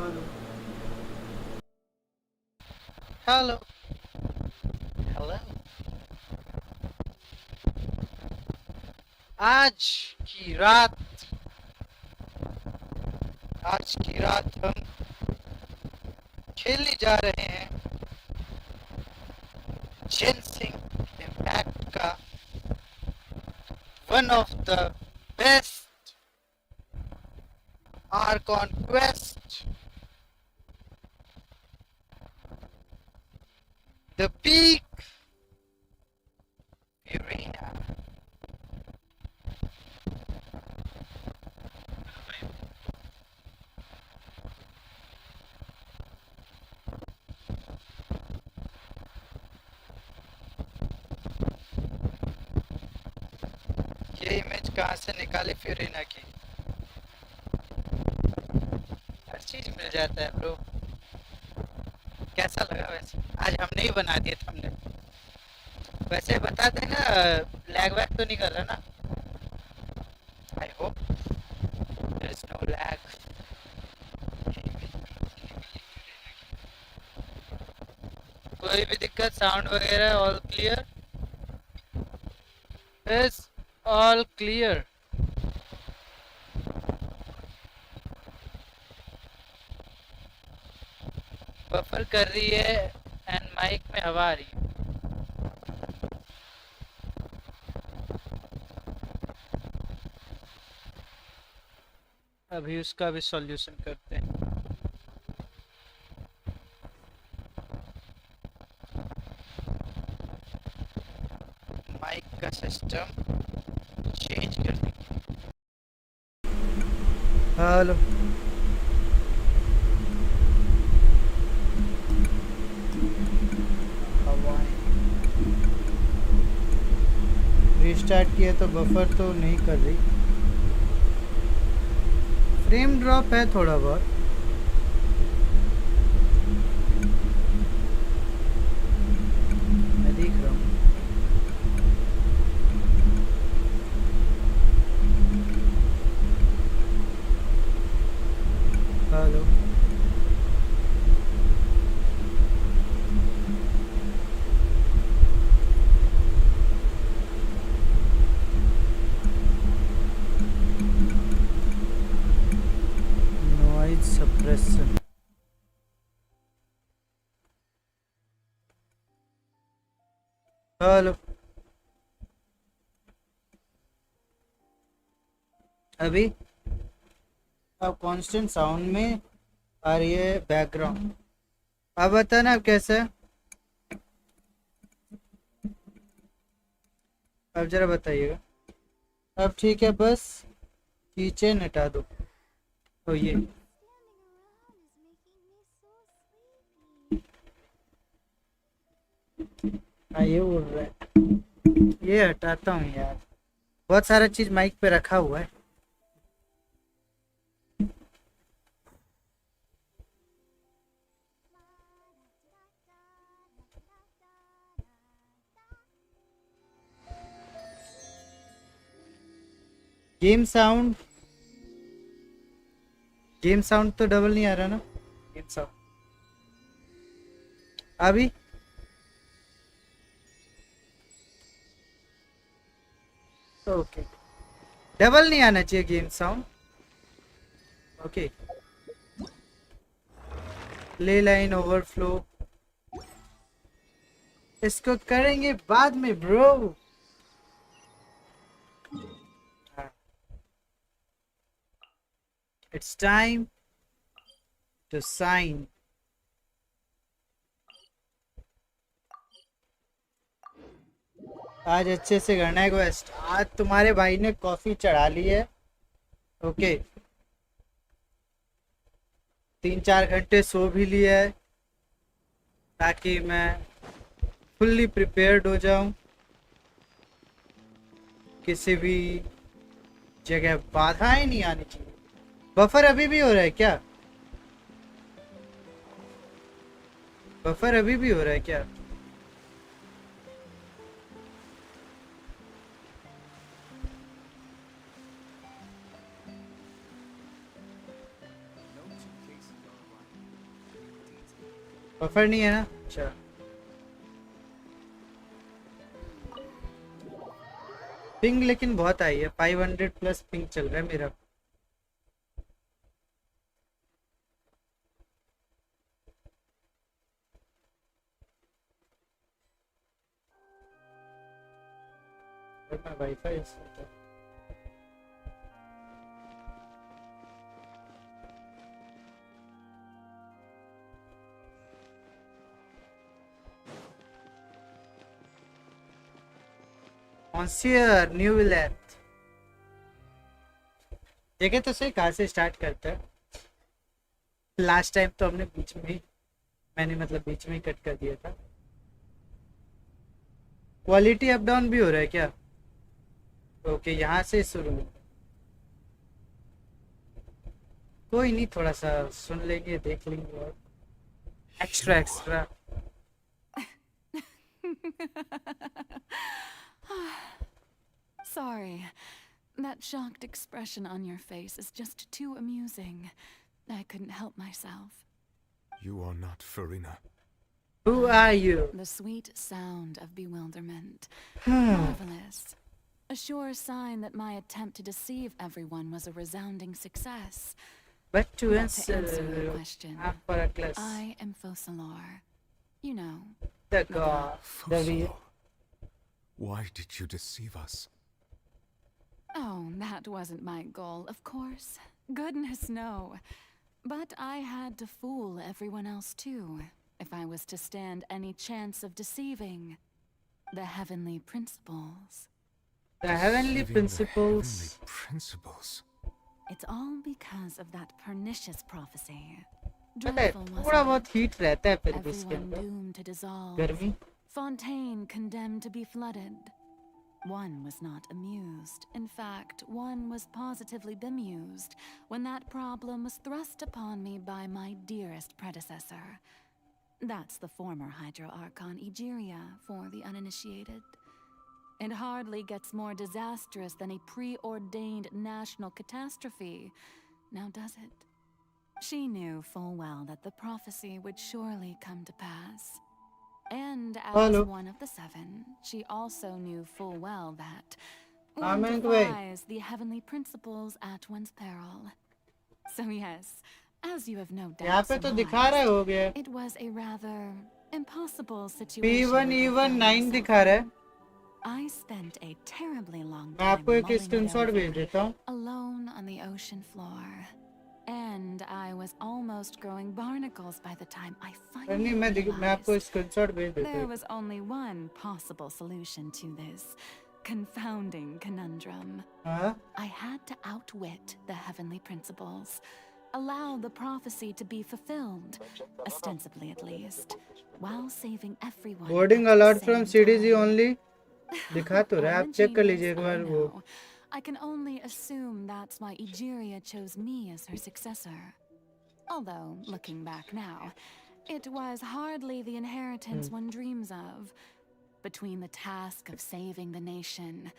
Hello hello. आज की रात आज की रात हम खेलने जा रहे हैं जेनसिंग इम्पैक्ट का one of the best arc on quest, the peak arena. ये इमेज कहाँ से निकाली फिरेना की? हर चीज मिल जाता है ब्रो। कैसा लगा वैसे? आज हमने ही बना दिया हमने। वैसे बता देना, लैग वैग तो नहीं कर रहा ना? I hope there is no lag. कोई भी दिक्कत, साउंड वगैरह all clear? Is all clear? Buffer कर रही है एंड माइक में हवा आ रही है। अभी उसका भी सॉल्यूशन करते हैं। माइक का सिस्टम चेंज कर देंगे। हेलो। रीस्टार्ट किया तो बफर तो नहीं कर रही। फ्रेम ड्रॉप है थोड़ा बहुत। मैं देख रहा हूँ। हेलो। Noise suppression. हेलो। अभी अब कांस्टेंट साउंड में आ रही है बैकग्राउंड। अब बताना अब कैसा है? अब जरा बताइएगा। अब ठीक है, बस कीचेन हटा दो। तो ये उड़ रहा है। ये हटाता हूँ यार, बहुत सारा चीज माइक पे रखा हुआ है। गेम साउंड गेम साउंड तो डबल नहीं आ रहा ना? गेम साउंड अभी ओके। डबल नहीं आना चाहिए गेम साउंड। ओके। ले लाइन ओवरफ्लो इसको करेंगे बाद में bro. It's time to sign. आज अच्छे से करना है क्वेस्ट। आज तुम्हारे भाई ने कॉफी चढ़ा ली है। ओके। 3-4 घंटे सो भी लिया है ताकि मैं फुल्ली प्रिपेयर्ड हो जाऊं। किसी भी जगह बाधाएं नहीं आनी चाहिए। बफर अभी भी हो रहा है क्या? बफर अभी भी हो रहा है क्या? बफर नहीं है ना? अच्छा, पिंग लेकिन बहुत आई है, 500 प्लस पिंग चल रहा है मेरा। वाईफाई Monsieur न्यू विलेट, देखे तो सही कहाँ से स्टार्ट करता है। लास्ट टाइम तो हमने बीच में ही, मैंने मतलब बीच में ही कट कर दिया था। क्वालिटी अप डाउन भी हो रहा है क्या? ओके, यहाँ से शुरू। कोई नहीं, थोड़ा सा सुन लेंगे, देख लेंगे और extra extra. Sorry, that shocked expression on your face is just too amusing. I couldn't help myself. You are not Farina. Who are you? The sweet sound of bewilderment. Marvelous. A sure sign that my attempt to deceive everyone was a resounding success. But to But answer your question, I am Focalor. You know, the god, the Fosilo. Why did you deceive us? Oh, that wasn't my goal, of course. Goodness, no. But I had to fool everyone else too, if I was to stand any chance of deceiving the heavenly principles. The heavenly Deceiving principles. The heavenly principles. It's all because of that pernicious prophecy. पता है, Dreadful, थोड़ा wasn't बहुत it? Heat रहता है फिर भी इसके Everyone अंदर, doomed to dissolve. गर्मी। Fontaine condemned to be flooded. One was not amused. In fact, one was positively bemused when that problem was thrust upon me by my dearest predecessor. That's the former Hydro Archon Egeria for the uninitiated. It hardly gets more disastrous than a preordained national catastrophe, now does it? She knew full well that the prophecy would surely come to pass. And as one of the seven, she also knew full well that one defies the heavenly principles at one's peril. So yes, as you have no doubt surmised, it was a rather impossible situation. P1 E1 9 दिखा रहा है। I spent a terribly long मैं time आपको एक screenshot भेज देता हूँ। alone on the ocean floor. And I was almost growing barnacles by the time I finally realized there was only one possible solution to this confounding conundrum. I had to outwit the heavenly principles, allow the prophecy to be fulfilled, ostensibly at least, while saving everyone. Boarding alert from CDZ only. दिखा तो रहा है, आप check कर लीजिए एक बार वो। I can only assume that's why Egeria chose me as her successor. Although, looking back now, it was hardly the inheritance one dreams of. Between the task of saving the nation,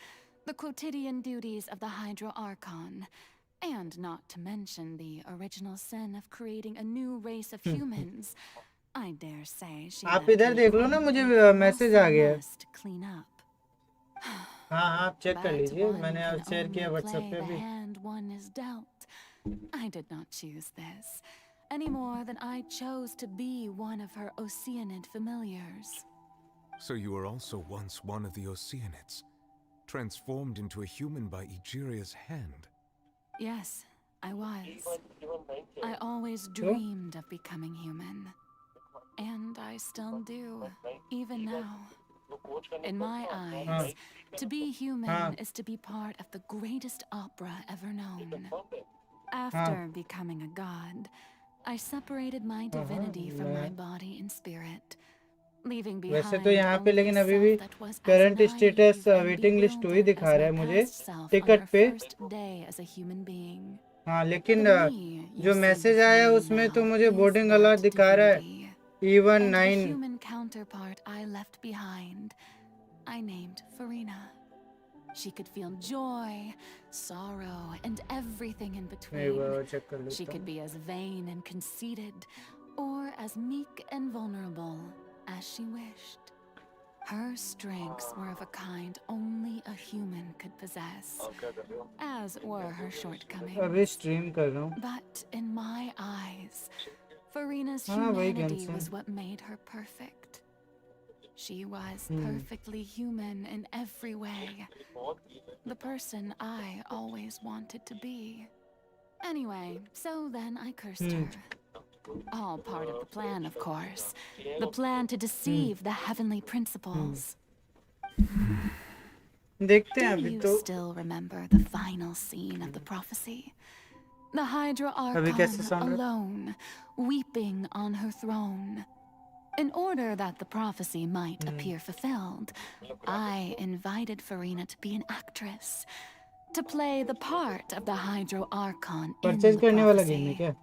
the quotidian duties of the Hydro Archon, and not to mention the original sin of creating a new race of humans, I dare say she आप इधर देख लो ना, मुझे message आ गया है। clean up. हाँ आप check कर लीजिए, मैंने अब शेयर किया व्हाट्सएप पे भी। I did not choose this, any more than I chose to be one of her Oceanid familiars. So you were also once one of the Oceanids, transformed into a human by Egeria's hand. Yes, I was. I always dreamed of becoming human. And I still do, even now. In my eyes, to be human is to be part of the greatest opera ever known. After becoming a god, I separated my divinity from my body and spirit, leaving behind वैसे तो यहाँ पे लेकिन अभी भी current status waiting list ही दिखा रहा है मुझे टिकट पे। हाँ लेकिन जो मैसेज आया उसमें तो मुझे बोर्डिंग अलर्ट दिखा रहा है E1 9। Human counterpart I left behind, I named Farina. She could feel joy, sorrow, and everything in between. She could be as vain and conceited, or as meek and vulnerable as she wished. Her strengths were of a kind only a human could possess, as were her shortcomings. अभी stream कर रहा हूँ. But in my eyes, Farina's हाँ वही humanity Genshin. was what made her perfect. She was perfectly human in every way. The person I always wanted to be. Anyway, so then I cursed her. All part of the plan, of course. The plan to deceive the heavenly principles. देखते हैं Do अभी you तो. still remember the final scene of the prophecy? The Hydra अभी कैसे Archon sound रहा? alone, weeping on her throne. In order that the prophecy might appear fulfilled, I invited Farina to be an actress, to play the part of the Hydro Archon in Purchase the करने वाला game है prophecy. क्या?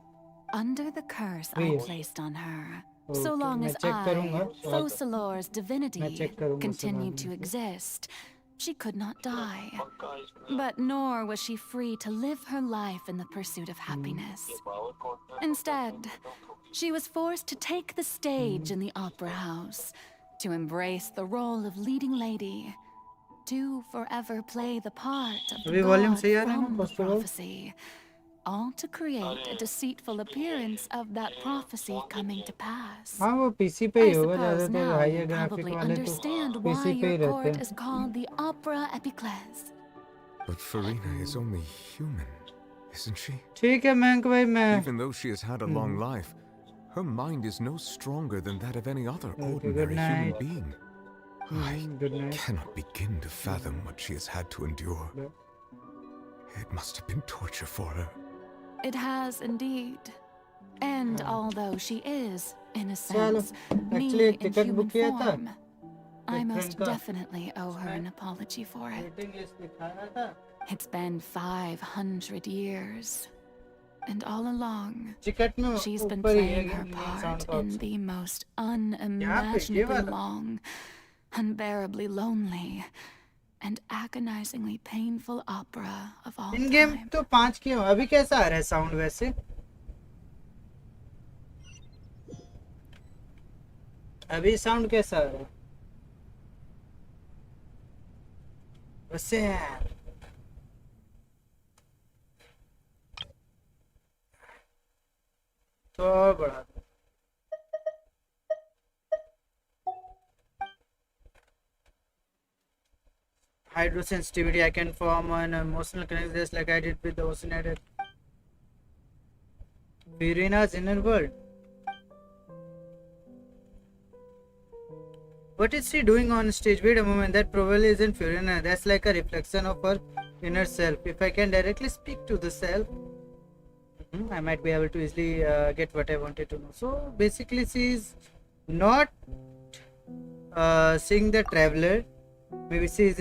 Under the curse Free I है. placed on her, so Okay, long मैं as check I, करूँगा. Fosalor's मैं divinity, check करूँगा उसके continued बाद to में. exist, she could not die. But nor was she free to live her life in the pursuit of happiness. Instead, she was forced to take the stage in the opera house, to embrace the role of leading lady, to forever play the part of the अभी volume god सही आ रहा है ना from the first of all? prophecy, all to create a deceitful appearance of that prophecy coming to pass. हाँ वो PC पे I ही होगा suppose ज़्यादातर now higher you graphic probably वाले तो understand why PC पे ही your रहते court हैं. is called the Opera Epiclese. But Farina is only human, isn't she? ठीक है मयंक भाई मैं. Even though she has had a long life, her mind is no stronger than that of any other Okay, ordinary good human night. being. I Good night. cannot begin to fathom what she has had to endure. Yeah. It must have been torture for her. It has indeed. And although she is, in a चलो, sense, actually me एक in ticket human book किया था. form, I must Different का. definitely owe her an apology for it. Waiting list दिखाया था. It's been 500 years. And all along, Ticket में she's been ऊपर ही है playing her main part sound in box. the most ये unimaginably वाला. long, unbearably lonely, and agonizingly painful opera of all in game time. तो 5 किए हो. अभी कैसा आ रहा है साउंड वैसे? अभी साउंड कैसा आ रहा है? वैसे तो और बढ़ा दो. Hydrosensitivity, I can form an emotional connection just like I did with the oceanated Virina's inner world. What is she doing on stage? Wait a moment, that probably isn't Fiorina. That's like a reflection of her inner self. If I can directly speak to the self, I might be able to easily get what I wanted to know. So basically, she is not seeing the traveler. Maybe she is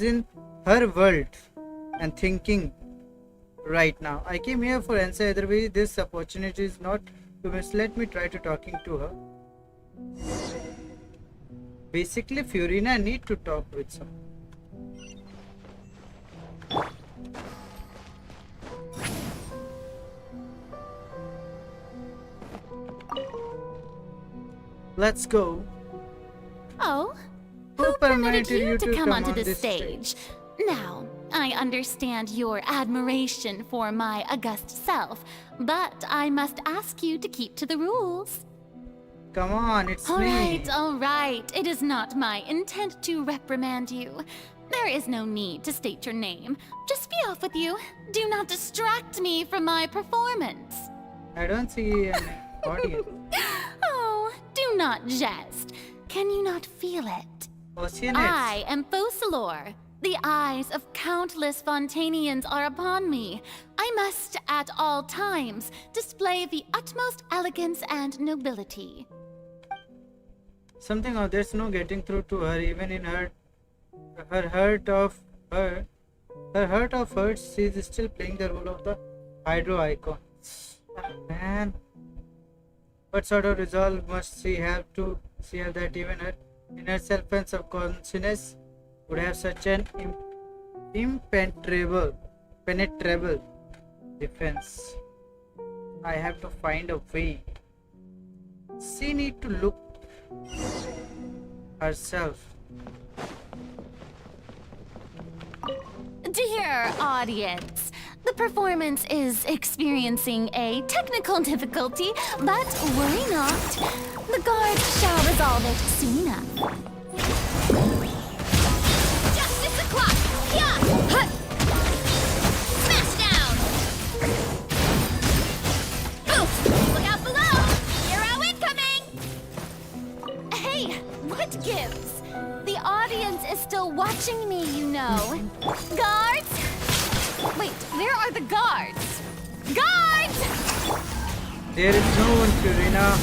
in her world and thinking right now. I came here for answer. Either way, this opportunity is not to miss. Let me try to talking to her. Basically, Fiorina need to talk with someone. Let's go. Oh, Who who permitted you to come onto on the this stage? Now, I understand your admiration for my august self, but I must ask you to keep to the rules. Come on, it's All me. right. It is not my intent to reprimand you. There is no need to state your name. Just be off with you. Do not distract me from my performance. I don't see an audience. Oh, do not jest. Can you not feel it? Oceanics. I am Fosalor. The eyes of countless Fontanians are upon me. I must, at all times, display the utmost elegance and nobility. Something or there's no getting through to her, even in her heart of hearts, she is still playing the role of the hydro icon. Man, what sort of resolve must she have that even her inner self and subconsciousness would have such an penetrable defense? I have to find a way. She need to look herself. Dear audience, the performance is experiencing a technical difficulty, but worry not. The guard shall resolve it soon enough. Justice o'clock! Yeah! Hut! Smash down! Oof! Look out below! Hero incoming! Hey, what gives? The audience is still watching me, you know. Guards! Wait, where are the guards? Guards! There is no one, Fiorina.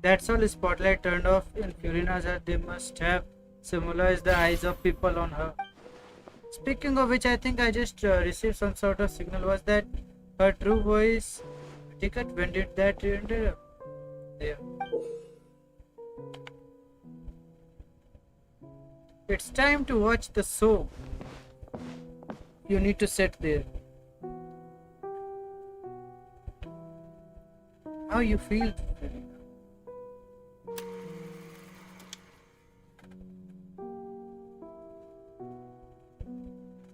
That's all. Spotlight turned off in Fiorina's head. They must have symbolized the eyes of people on her. Speaking of which, I think I just received some sort of signal. Was that her true voice? Ticket, when did that enter? There. It's time to watch the show. You need to sit there. How you feel?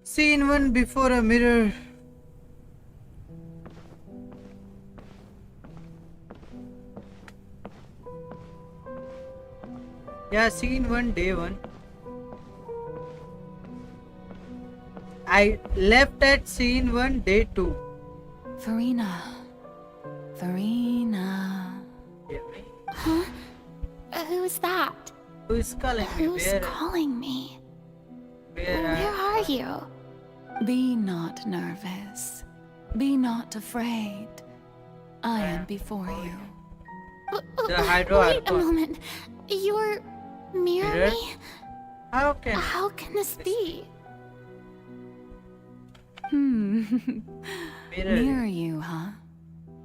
Scene 1 before a mirror. Yeah, scene 1, day 1. I left at scene 1, day 2. Farina. Farina. Hear me? Huh? Who's that? Who is calling me? Who's calling me? Where are you? Be not nervous. Be not afraid. I am before you. The hydro Wait a archon. moment. You're Mirror? me? How can How can this be? mirror? Mirror you, huh?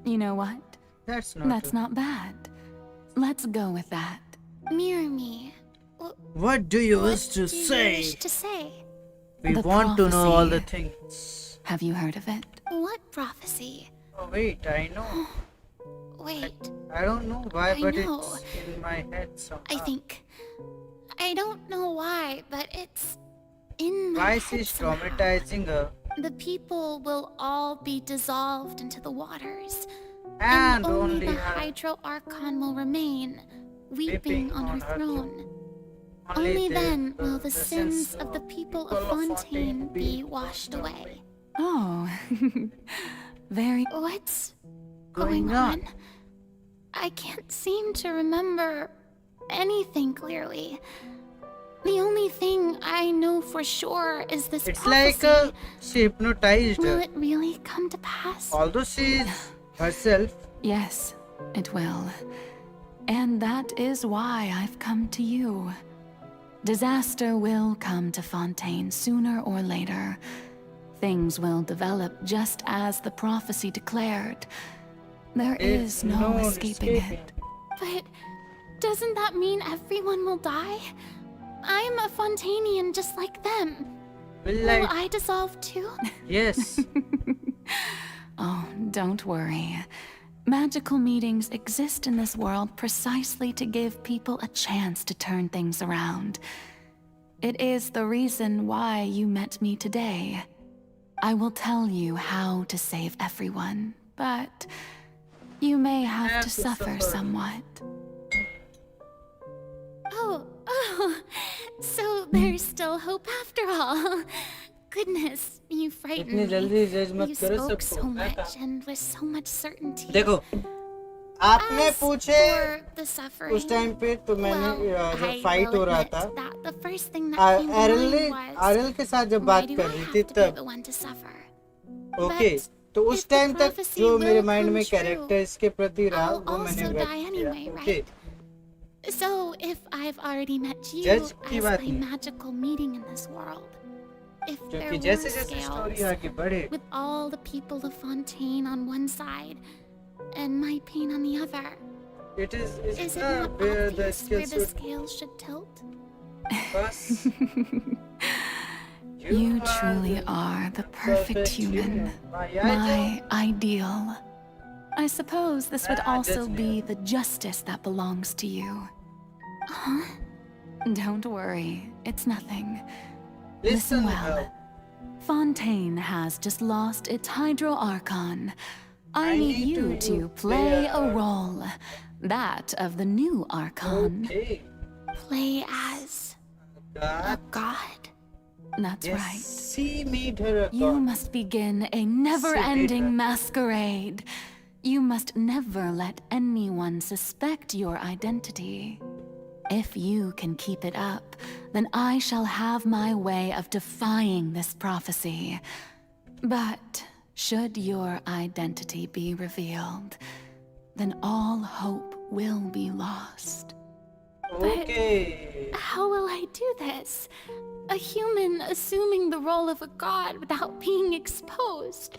You know what? That's not. That's not bad. Let's go with that. Mirror me. What do you wish What to do you say? wish to say? We The want to know all the prophecy. things. Have you heard of it? What prophecy? Oh wait, I know. Wait, I don't know why, I but know. it's in my head somehow. I don't know why, but it's in my Why head she's somehow. traumatizing her, The people will all be dissolved into the waters, and only the her. Hydro Archon will remain, weeping on her throne. Only Only the- then will the sins of the people of Fontaine be washed away. Oh, very. What's going on? I can't seem to remember anything clearly. The only thing I know for sure is this It's prophecy. like she hypnotized Will her. it really come to pass? Although she is herself, Yes, it will. And that is why I've come to you. Disaster will come to Fontaine sooner or later. Things will develop just as the prophecy declared. There is no escaping it. But doesn't that mean everyone will die? I'm a Fontainian just like them. Will I dissolve too? yes. Oh, don't worry. Magical meetings exist in this world precisely to give people a chance to turn things around. It is the reason why you met me today. I will tell you how to save everyone, but you may have to suffer somewhat. Oh, so there's still hope after all. Goodness, you frightened इतनी जल्दी जज me. मत You करो spoke सबको, so मैं much and with so much certainty. देखो, आपने As पूछे for the suffering, उस टाइम पे तो मैंने well, जब I फाइट will हो रहा admit था, that the first thing that came to एरल mind was, RL के साथ जब why बात do कर I रही have थी to be तब, the one to suffer? Okay, But तो उस if the टाइम तक prophecy जो मेरे will माइंड में come true, कैरेक्टर इसके प्रति रहा I'll वो मैंने also व्यक्त die किया, anyway, okay. right? So if I've already met you Judge की as बात a नहीं. magical meeting in this world, if there क्योंकि were जैसे जैसे स्टोरी scales आगे बढ़े, with all the people of Fontaine on one side and my pain on the other, It is Is it not not where the obvious where skills the would scales should tilt? pass. You are truly the are the perfect human, My my ideal. I suppose this would Ah, also that's be the justice that belongs to you. Huh? Don't worry, it's nothing. Listen well. Fontaine has just lost its Hydro Archon. I need you to play a role. That of the new Archon. Okay. Play as a God. god? That's Yes, right. she made her a You god. must begin a never-ending masquerade. You must never let anyone suspect your identity. If you can keep it up, then I shall have my way of defying this prophecy. But should your identity be revealed, then all hope will be lost. Okay. How will I do this? A human assuming the role of a god without being exposed.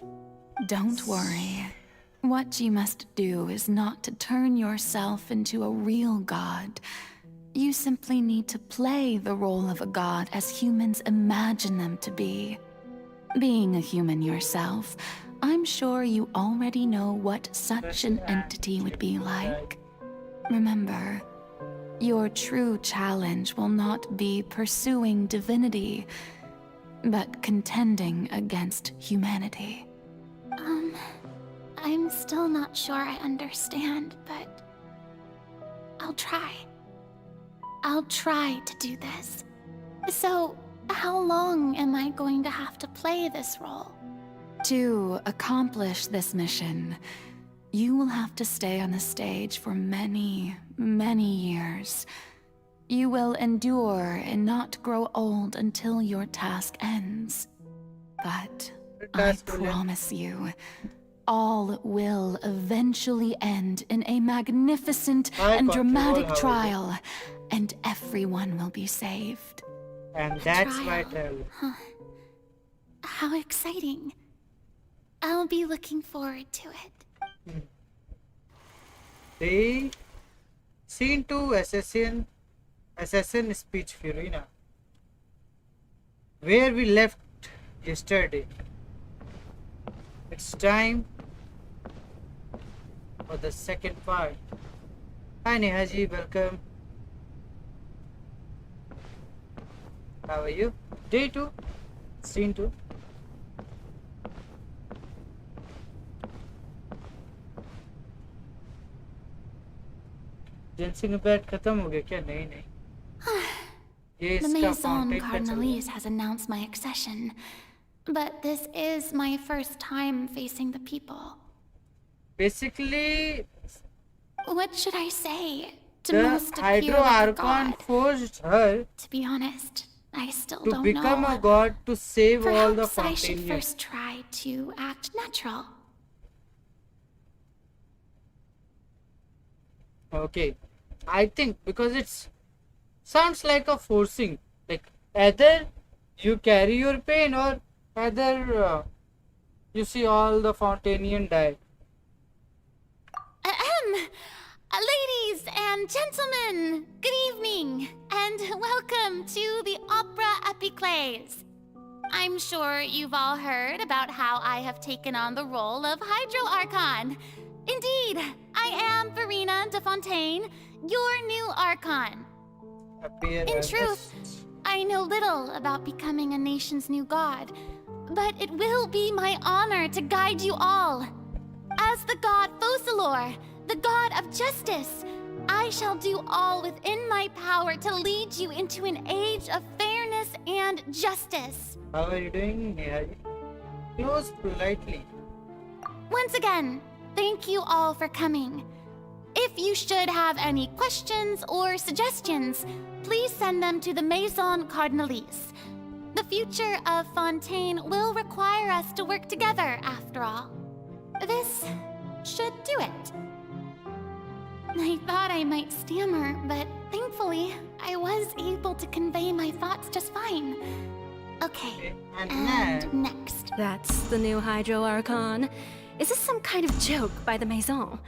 Don't worry. What you must do is not to turn yourself into a real god. You simply need to play the role of a god as humans imagine them to be. Being a human yourself, I'm sure you already know what such an entity would be like. Remember, your true challenge will not be pursuing divinity, but contending against humanity. I'm still not sure I understand, but I'll try. I'll try to do this. So, how long am I going to have to play this role? To accomplish this mission, you will have to stay on the stage for many, many years. You will endure and not grow old until your task ends. But I promise you, all will eventually end in a magnificent and dramatic trial, and everyone will be saved. And that's why I tell you. How exciting. I'll be looking forward to it. The Scene 2 Assassin Speech Furina. Where we left yesterday. It's time for the second part. Hi Nehaji, welcome. How are you? Day 2, Scene 2. जेंसिन bat खत्म हो गया क्या? नहीं नहीं ये The इसका Maison fountain का चल रहा है। Cardinalise has announced my accession, but this is my first time facing the people. Basically, What should I say to the most appear Hydro like a Archon god? forced her To be honest, I still to don't become know. a god to save all the Perhaps I should Fontainians. first try to act natural. Okay, I think because it's sounds like a forcing. Like either you carry your pain or either you see all the Fontainian die. Ladies and gentlemen, good evening, and welcome to the Opera Epiclese. I'm sure you've all heard about how I have taken on the role of Hydro Archon. Indeed, I am Verena de Fontaine, your new Archon. In truth, I know little about becoming a nation's new god, but it will be my honor to guide you all. As the god Focalor, the god of justice, I shall do all within my power to lead you into an age of fairness and justice. How are you doing, Nehaji? Close politely. Once again, thank you all for coming. If you should have any questions or suggestions, please send them to the Maison Cardinalise. The future of Fontaine will require us to work together, after all. This should do it. I thought I might stammer, but thankfully, I was able to convey my thoughts just fine. Okay, And and next. That's the new Hydro Archon. Is this some kind of joke by the Maison?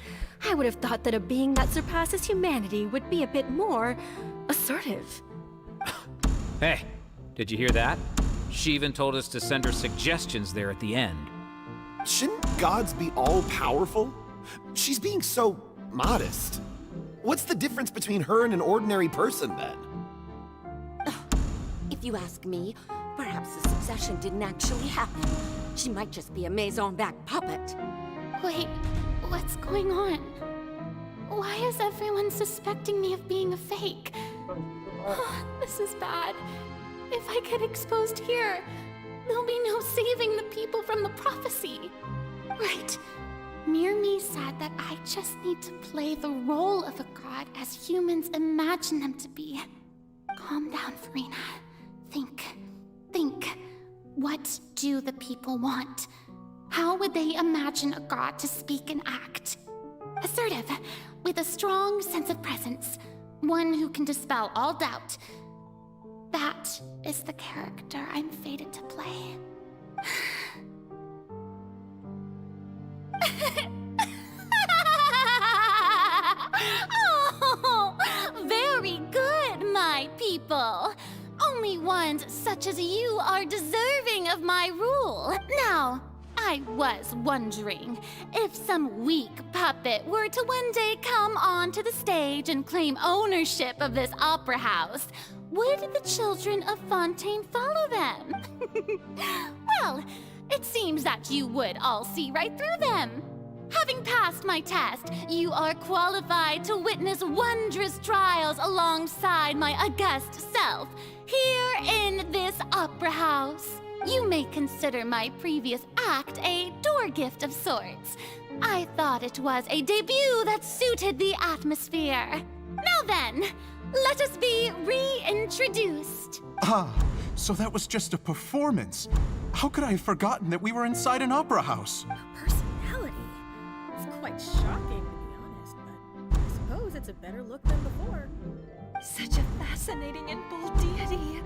I would have thought that a being that surpasses humanity would be a bit more assertive. Hey, did you hear that? She even told us to send her suggestions there at the end. Shouldn't gods be all-powerful? She's being so modest. What's the difference between her and an ordinary person, then? If you ask me, perhaps the succession didn't actually happen. She might just be a Maison-backed puppet. Wait, what's going on? Why is everyone suspecting me of being a fake? This is bad. If I get exposed here, there'll be no saving the people from the prophecy. Right. Mirmi said that I just need to play the role of a god as humans imagine them to be. Calm down, Farina. Think. What do the people want? How would they imagine a god to speak and act? Assertive, with a strong sense of presence. One who can dispel all doubt. That is the character I'm fated to play. Oh, very good, my people. Only ones such as you are deserving of my rule. Now, I was wondering if some weak puppet were to one day come onto the stage and claim ownership of this opera house, would the children of Fontaine follow them? Well, it seems that you would all see right through them. Having passed my test, you are qualified to witness wondrous trials alongside my august self, here in this opera house. You may consider my previous act a door gift of sorts. I thought it was a debut that suited the atmosphere. Now then, let us be reintroduced. Ah, so that was just a performance. How could I have forgotten that we were inside an opera house? Personality? It's quite shocking, to be honest, but I suppose it's a better look than before. Such a fascinating and bold deity.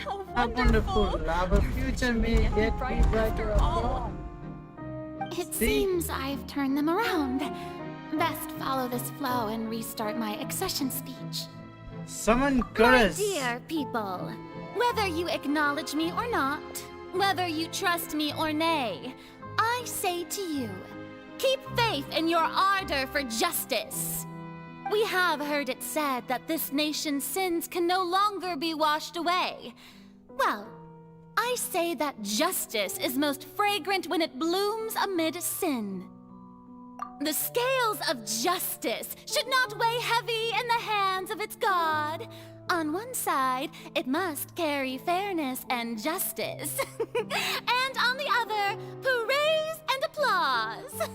How How wonderful! wonderful. Our future may yet be brighter after all. It See? seems I've turned them around. Best follow this flow and restart my accession speech. Summon My chorus. dear people, whether you acknowledge me or not, whether you trust me or nay, I say to you, keep faith in your ardor for justice. We have heard it said that this nation's sins can no longer be washed away. Well, I say that justice is most fragrant when it blooms amid sin. The scales of justice should not weigh heavy in the hands of its God. On one side, it must carry fairness and justice. And on the other, praise and applause.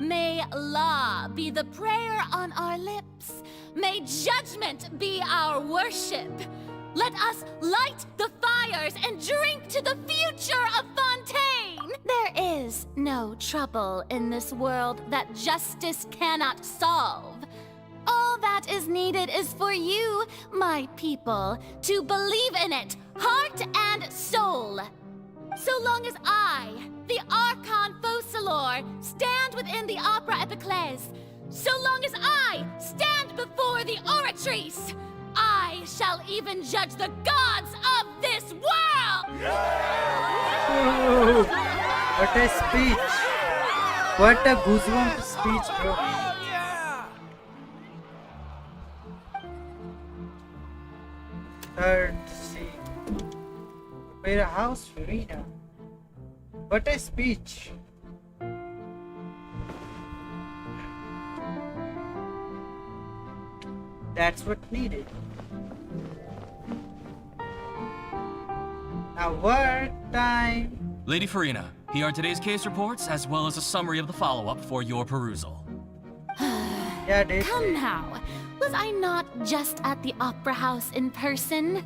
May law be the prayer on our lips. May judgment be our worship. Let us light the fires and drink to the future of Fontaine. There is no trouble in this world that justice cannot solve. All that is needed is for you, my people, to believe in it, heart and soul. So long as I, the Archon Focalor, stand within the Opera Epiclese, so long as I stand before the Oratrice, I shall even judge the gods of this world! Oh, what a speech. What a goosebump speech, bro. Third scene. Opera House, Farina. What a speech. That's what needed. Now work time. Lady Farina, here are today's case reports as well as a summary of the follow-up for your perusal. Yeah, dude. Come now, was I not just at the Opera House in person?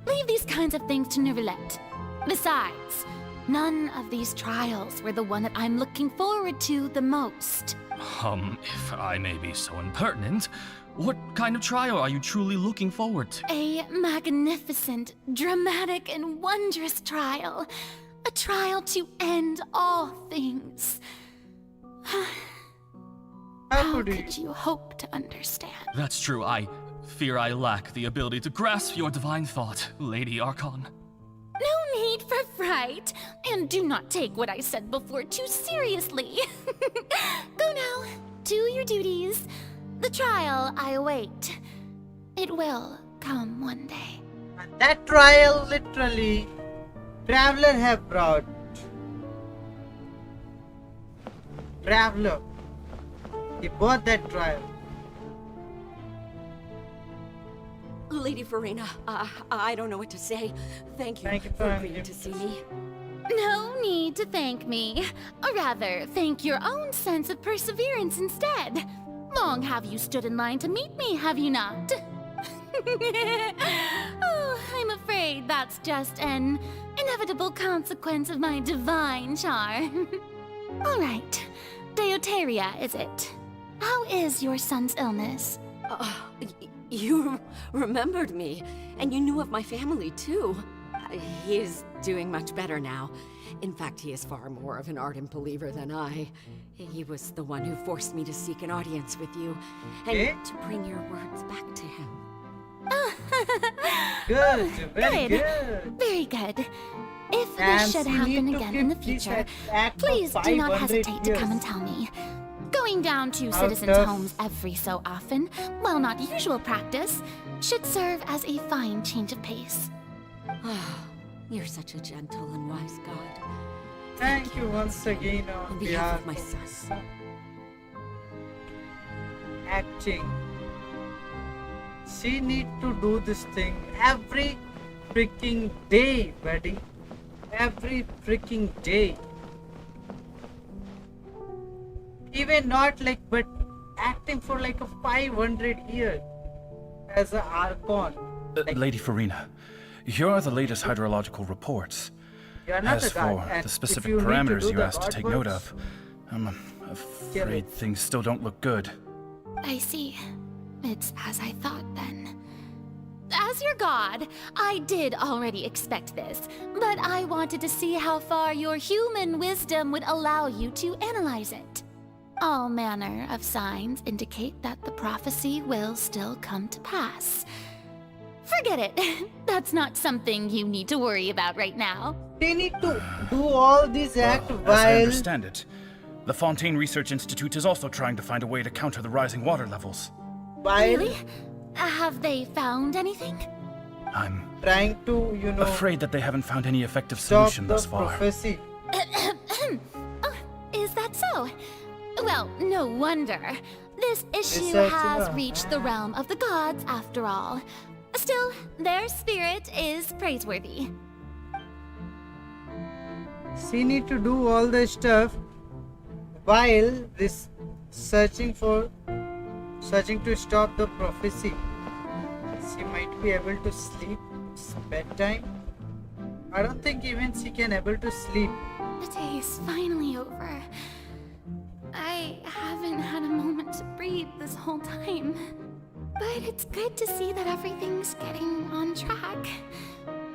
Leave these kinds of things to Neuvillette. Besides, none of these trials were the one that I'm looking forward to the most. If I may be so impertinent, what kind of trial are you truly looking forward to? A magnificent, dramatic, and wondrous trial. A trial to end all things. How How could could you hope to understand? That's true. I fear I lack the ability to grasp your divine thought, Lady Archon. No need for fright, and do not take what I said before too seriously. Go now, do your duties. The trial I await. It will come one day. And that trial literally Traveler have brought. Traveler. He bought that trial. Lady Farina, I don't know what to say. Thank you, Thank you for for agreeing to see me. No need to thank me. Or rather, thank your own sense of perseverance instead. Long have you stood in line to meet me, have you not? Oh, I'm afraid that's just an inevitable consequence of my divine charm. All right, Deoteria, is it? How is your son's illness? You remembered me, and you knew of my family too. He is doing much better now. In fact, he is far more of an ardent believer than I. He was the one who forced me to seek an audience with you, and to bring your words back to him. Good, very good. Very good. If And this should we happen need to again in the keep this future, act for please do not 500 hesitate to come years. and tell me. Going down to Out citizens' of- homes every so often, while not usual practice, should serve as a fine change of pace. You're such a gentle and wise god. Thank you once again On behalf of my son. Acting. She need to do this thing every freaking day, buddy. Every freaking day. Even not like, but acting for like a 500 years as an Archon. Lady Farina, here are the latest hydrological reports. You are not As a god, for and the if specific you need to parameters do you the asked to god take note works, of, I'm afraid things still don't look good. I see. It's as I thought then. As your god, I did already expect this, but I wanted to see how far your human wisdom would allow you to analyze it. All manner of signs indicate that the prophecy will still come to pass. Forget it. That's not something you need to worry about right now. They need to do all these acts As I while understand it, the Fontaine Research Institute is also trying to find a way to counter the rising water levels. Really? Have they found anything? I'm trying to, afraid that they haven't found any effective stop solution the thus far. prophecy. Oh, is that so? Well, no wonder. This issue Research, has reached the realm of the gods, after all. Still, their spirit is praiseworthy. She need to do all the stuff while this searching to stop the prophecy. She might be able to sleep. It's bedtime. I don't think even she can able to sleep. The day is finally over. I haven't had a moment to breathe this whole time. But it's good to see that everything's getting on track.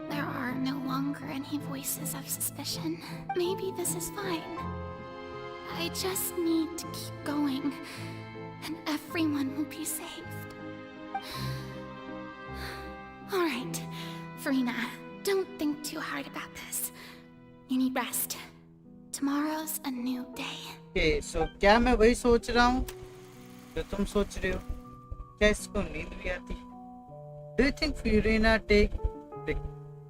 There are no longer any voices of suspicion. Maybe this is fine. I just need to keep going, and everyone will be saved. Alright, Farina, don't think too hard about this. You need rest. Tomorrow's a new day. Okay, so क्या मैं वही सोच रहा हूँ जो तुम सोच रहे हो? क्या इसको नींद भी आती? Do you think Fiorina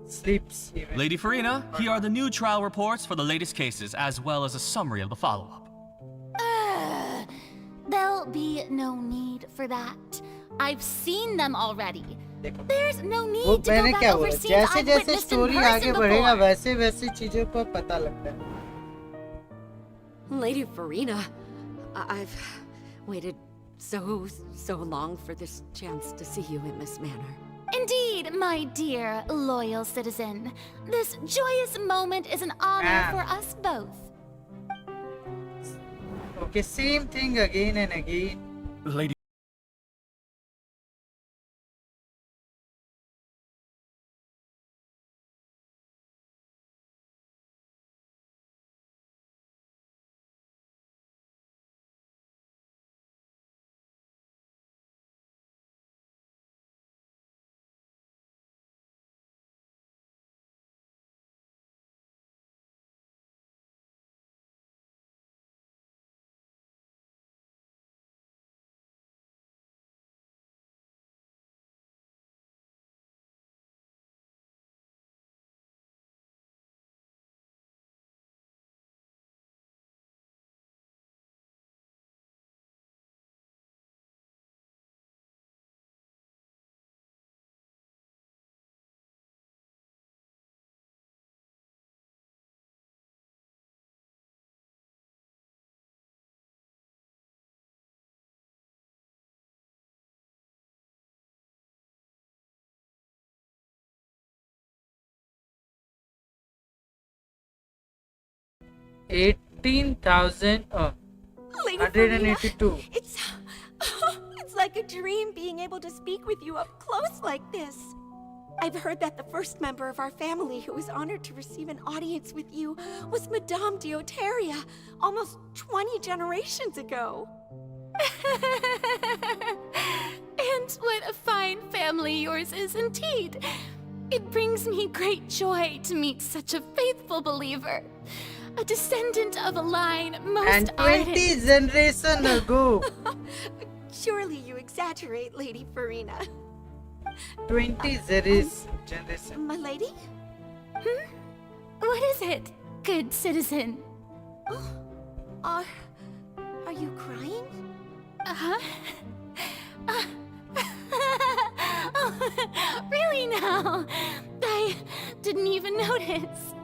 sleeps even? Lady Farina, here are the new trial reports for the latest cases, as well as a summary of the follow-up. There'll be no need for that. I've seen them already. There's no वो need to go मैंने back क्या बोला? over scenes जैसे I've जैसे witnessed in story आगे person बढ़ेगा before. वैसे वैसे चीजों का पता लगता है. Lady Farina, I've waited so long for this chance to see you in this manner. Indeed, my dear, loyal citizen. This joyous moment is an honor for us both. Okay, same thing again and again. Lady 18,000. Oh, Lady 182. Farina, it's like a dream being able to speak with you up close like this. I've heard that the first member of our family who was honored to receive an audience with you was Madame Dioteria, almost 20 generations ago. And what a fine family yours is indeed. It brings me great joy to meet such a faithful believer. A descendant of a line most And 20 ardent. generations ago. Surely you exaggerate, Lady Farina. 20 generation. My lady? What is it, good citizen? Are you crying? Uh-huh. Oh, really now? I didn't even notice.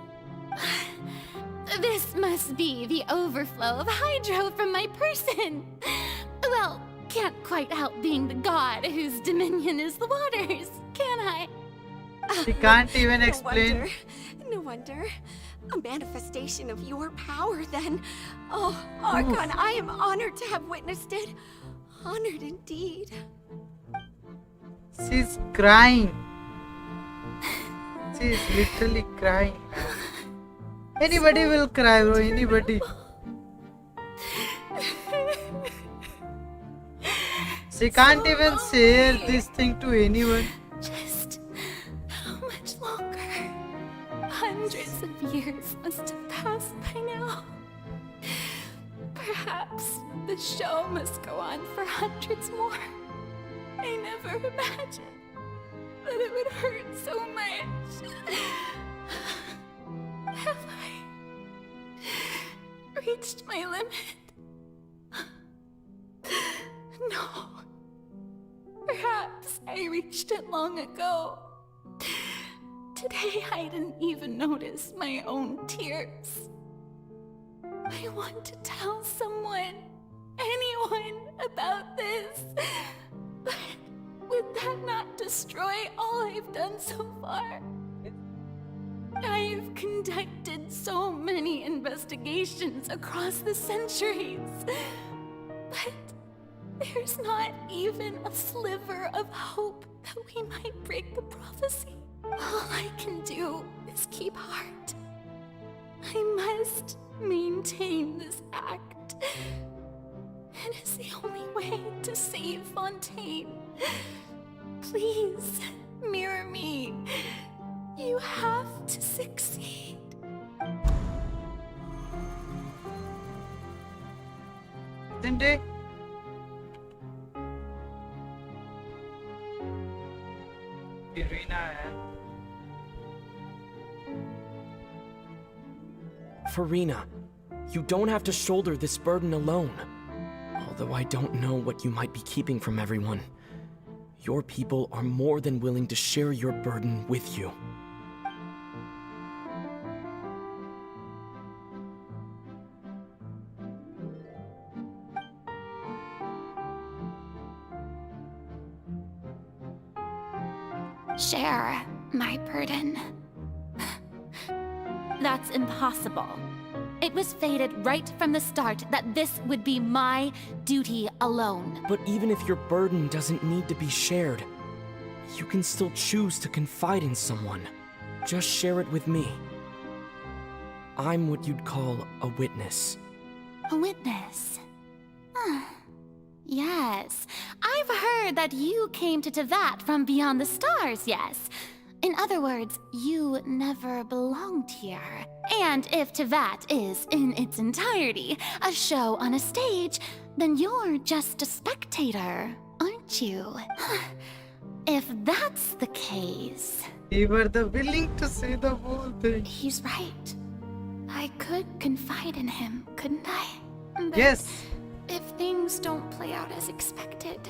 This must be the overflow of hydro from my person. Well, can't quite help being the god whose dominion is the waters, can I? She can't even explain. No wonder. A manifestation of your power, then. Oh, Archon, I am honored to have witnessed it. Honored indeed. She's crying. She's literally crying. Anybody will cry, bro. Anybody. She can't even share this thing to anyone. Just how much longer? Hundreds of years must have passed by now. Perhaps the show must go on for hundreds more. I never imagined that it would hurt so much. Have I reached my limit? No. Perhaps I reached it long ago. Today I didn't even notice my own tears. I want to tell someone, anyone, about this. But would that not destroy all I've done so far? I've conducted so many investigations across the centuries. But there's not even a sliver of hope that we might break the prophecy. All I can do is keep heart. I must maintain this act. It is the only way to save Fontaine. Please, mirror me. You have to succeed. Didn't they? Irina, Farina, you don't have to shoulder this burden alone. Although I don't know what you might be keeping from everyone. Your people are more than willing to share your burden with you. Share my burden. That's impossible. It was fated right from the start that this would be my duty alone. But even if your burden doesn't need to be shared, you can still choose to confide in someone. Just share it with me. I'm what you'd call a witness. A witness? Yes. I've heard that you came to Tevat from beyond the stars, yes. In other words, you never belonged here. And if Tevat is, in its entirety, a show on a stage, then you're just a spectator, aren't you? If that's the case... You were willing to say the whole thing. He's right. I could confide in him, couldn't I? But yes. If things don't play out as expected,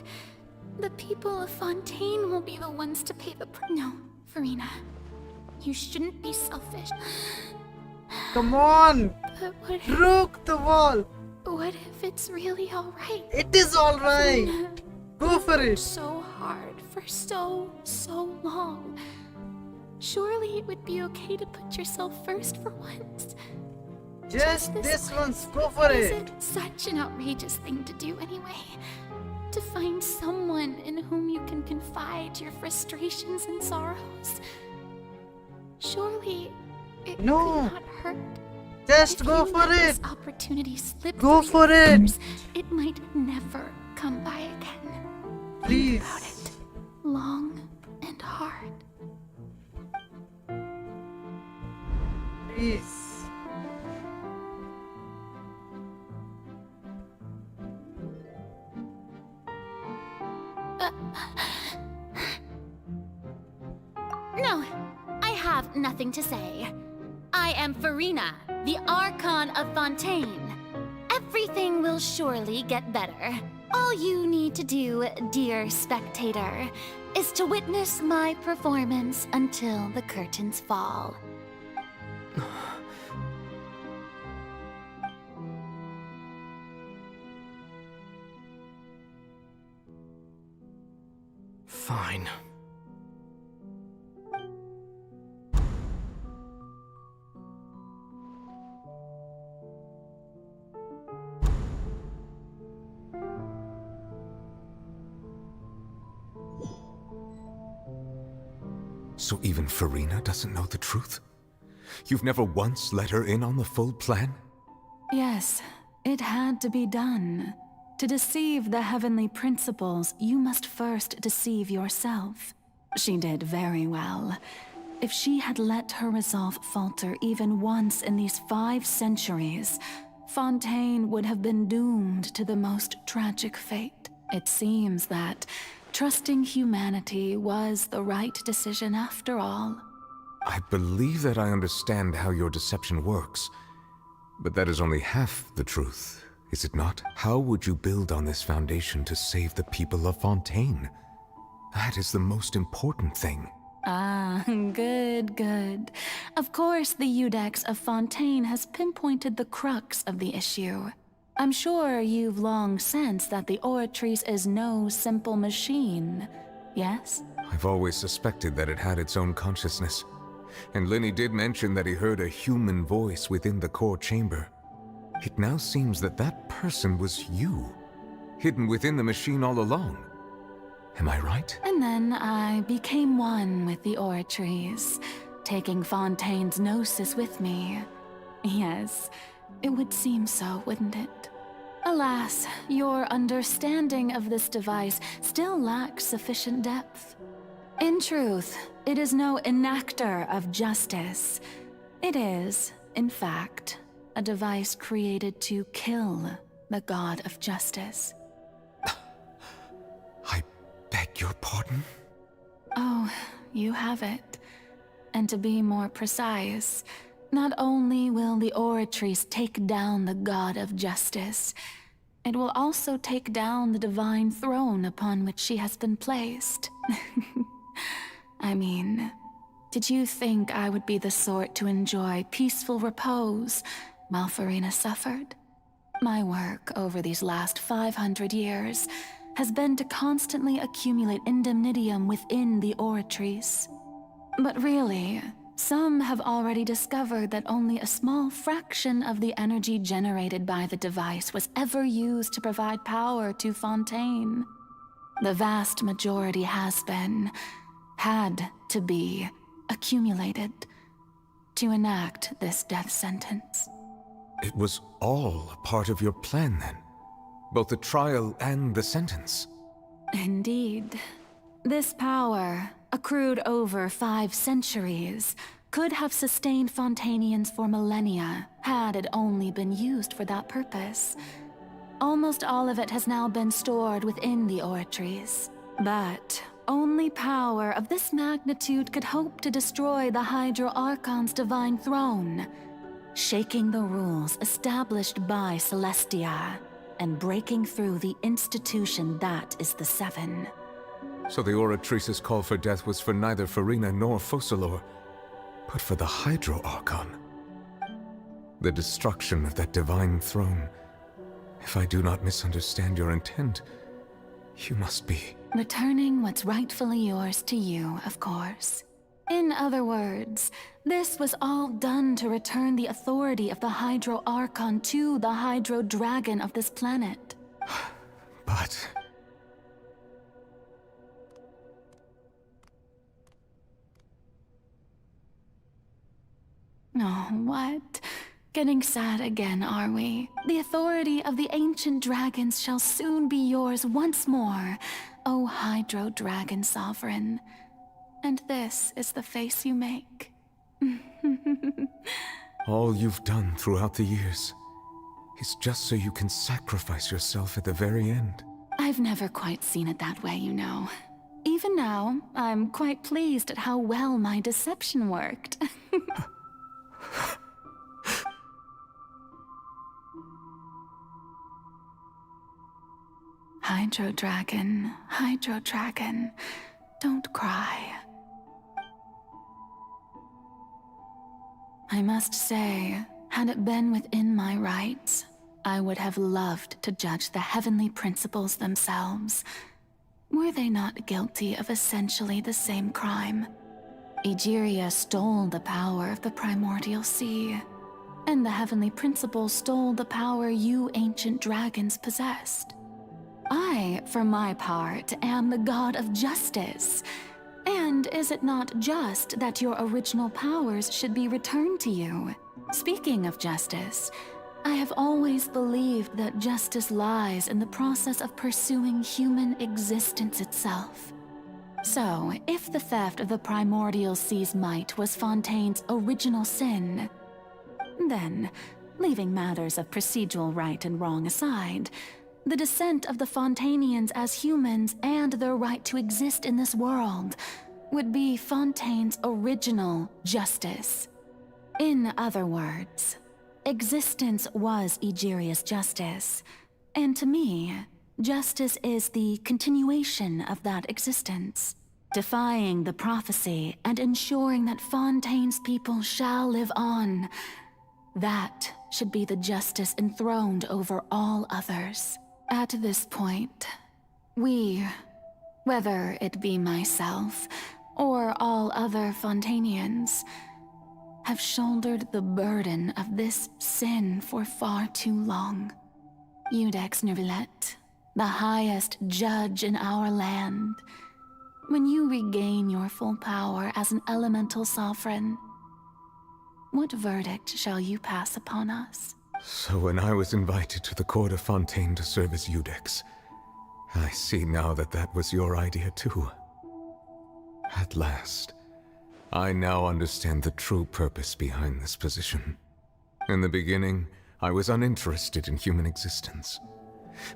the people of Fontaine will be the ones to pay the No, Farina. You shouldn't be selfish. Come on! But what if... Broke the wall! What if it's really alright? It is alright! Go for it! So hard for so long. Surely it would be okay to put yourself first for once. Just this once, go for Is it. it such an outrageous thing to do anyway? To find someone in whom you can confide your frustrations and sorrows? Surely it No. could not hurt. Just If go you for let it. this opportunity slip Go through for your it. fingers, it might never come by again. Please. Think about it long and hard. Please. No, I have nothing to say. I am Farina, the Archon of Fontaine. Everything will surely get better. All you need to do, dear spectator, is to witness my performance until the curtains fall. Fine. So even Farina doesn't know the truth? You've never once let her in on the full plan? Yes, it had to be done. To deceive the heavenly principles, you must first deceive yourself. She did very well. If she had let her resolve falter even once in these 5 centuries, Fontaine would have been doomed to the most tragic fate. It seems that trusting humanity was the right decision after all. I believe that I understand how your deception works, but that is only half the truth, is it not? How would you build on this foundation to save the people of Fontaine? That is the most important thing. Ah, good. Of course, the Iudex of Fontaine has pinpointed the crux of the issue. I'm sure you've long sensed that the Oratrice is no simple machine, yes? I've always suspected that it had its own consciousness. And Lenny did mention that he heard a human voice within the core chamber. It now seems that that person was you, hidden within the machine all along. Am I right? And then I became one with the Oratrice, taking Fontaine's gnosis with me. Yes, it would seem so, wouldn't it? Alas, your understanding of this device still lacks sufficient depth. In truth, it is no enactor of justice. It is, in fact, a device created to kill the god of justice. I beg your pardon? Oh, you have it. And to be more precise, not only will the Oratrice take down the god of justice, it will also take down the divine throne upon which she has been placed. I mean, did you think I would be the sort to enjoy peaceful repose while Farina suffered? My work over these last 500 years has been to constantly accumulate indemnitium within the Oratrice. But really, some have already discovered that only a small fraction of the energy generated by the device was ever used to provide power to Fontaine. The vast majority had to be, accumulated to enact this death sentence. It was all a part of your plan then? Both the trial and the sentence? Indeed. This power, accrued over 5 centuries, could have sustained Fontainians for millennia had it only been used for that purpose. Almost all of it has now been stored within the Oratrice. But only power of this magnitude could hope to destroy the Hydro Archon's divine throne, shaking the rules established by Celestia, and breaking through the institution that is the Seven. So the Oratrice's call for death was for neither Farina nor Focalor, but for the Hydro Archon. The destruction of that divine throne. If I do not misunderstand your intent, you must be... Returning what's rightfully yours to you, of course. In other words, this was all done to return the authority of the Hydro Archon to the Hydro Dragon of this planet. But... Oh, what? Getting sad again, are we? The authority of the ancient dragons shall soon be yours once more, O Hydro Dragon Sovereign. And this is the face you make. all you've done throughout the years is just so you can sacrifice yourself at the very end. I've never quite seen it that way, you know. Even now, I'm quite pleased at how well my deception worked. Hydro Dragon, don't cry. I must say, had it been within my rights, I would have loved to judge the heavenly principles themselves. Were they not guilty of essentially the same crime? Egeria stole the power of the primordial sea, and the heavenly principles stole the power you ancient dragons possessed. I, for my part, am the god of justice. And is it not just that your original powers should be returned to you? Speaking of justice, I have always believed that justice lies in the process of pursuing human existence itself. So, if the theft of the primordial sea's might was Fontaine's original sin, then, leaving matters of procedural right and wrong aside, the descent of the Fontainians as humans and their right to exist in this world would be Fontaine's original justice. In other words, existence was Egeria's justice, and to me, justice is the continuation of that existence, defying the prophecy and ensuring that Fontaine's people shall live on. That should be the justice enthroned over all others. At this point, we, whether it be myself or all other Fontainians, have shouldered the burden of this sin for far too long. Iudex Nervillet, the highest judge in our land, when you regain your full power as an elemental sovereign, what verdict shall you pass upon us? So when I was invited to the court of Fontaine to serve as Iudex, I see now that that was your idea too. At last, I now understand the true purpose behind this position. In the beginning, I was uninterested in human existence.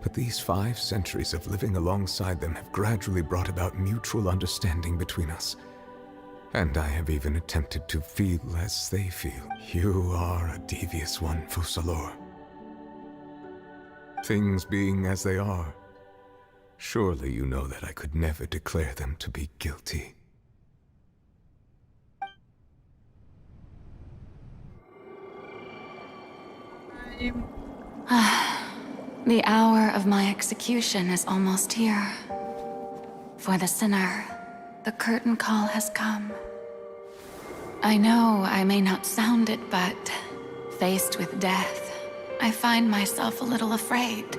But these 5 centuries of living alongside them have gradually brought about mutual understanding between us. And I have even attempted to feel as they feel. You are a devious one, Fussalor. Things being as they are, surely you know that I could never declare them to be guilty. The hour of my execution is almost here. For the sinner, the curtain call has come. I know I may not sound it, but faced with death, I find myself a little afraid.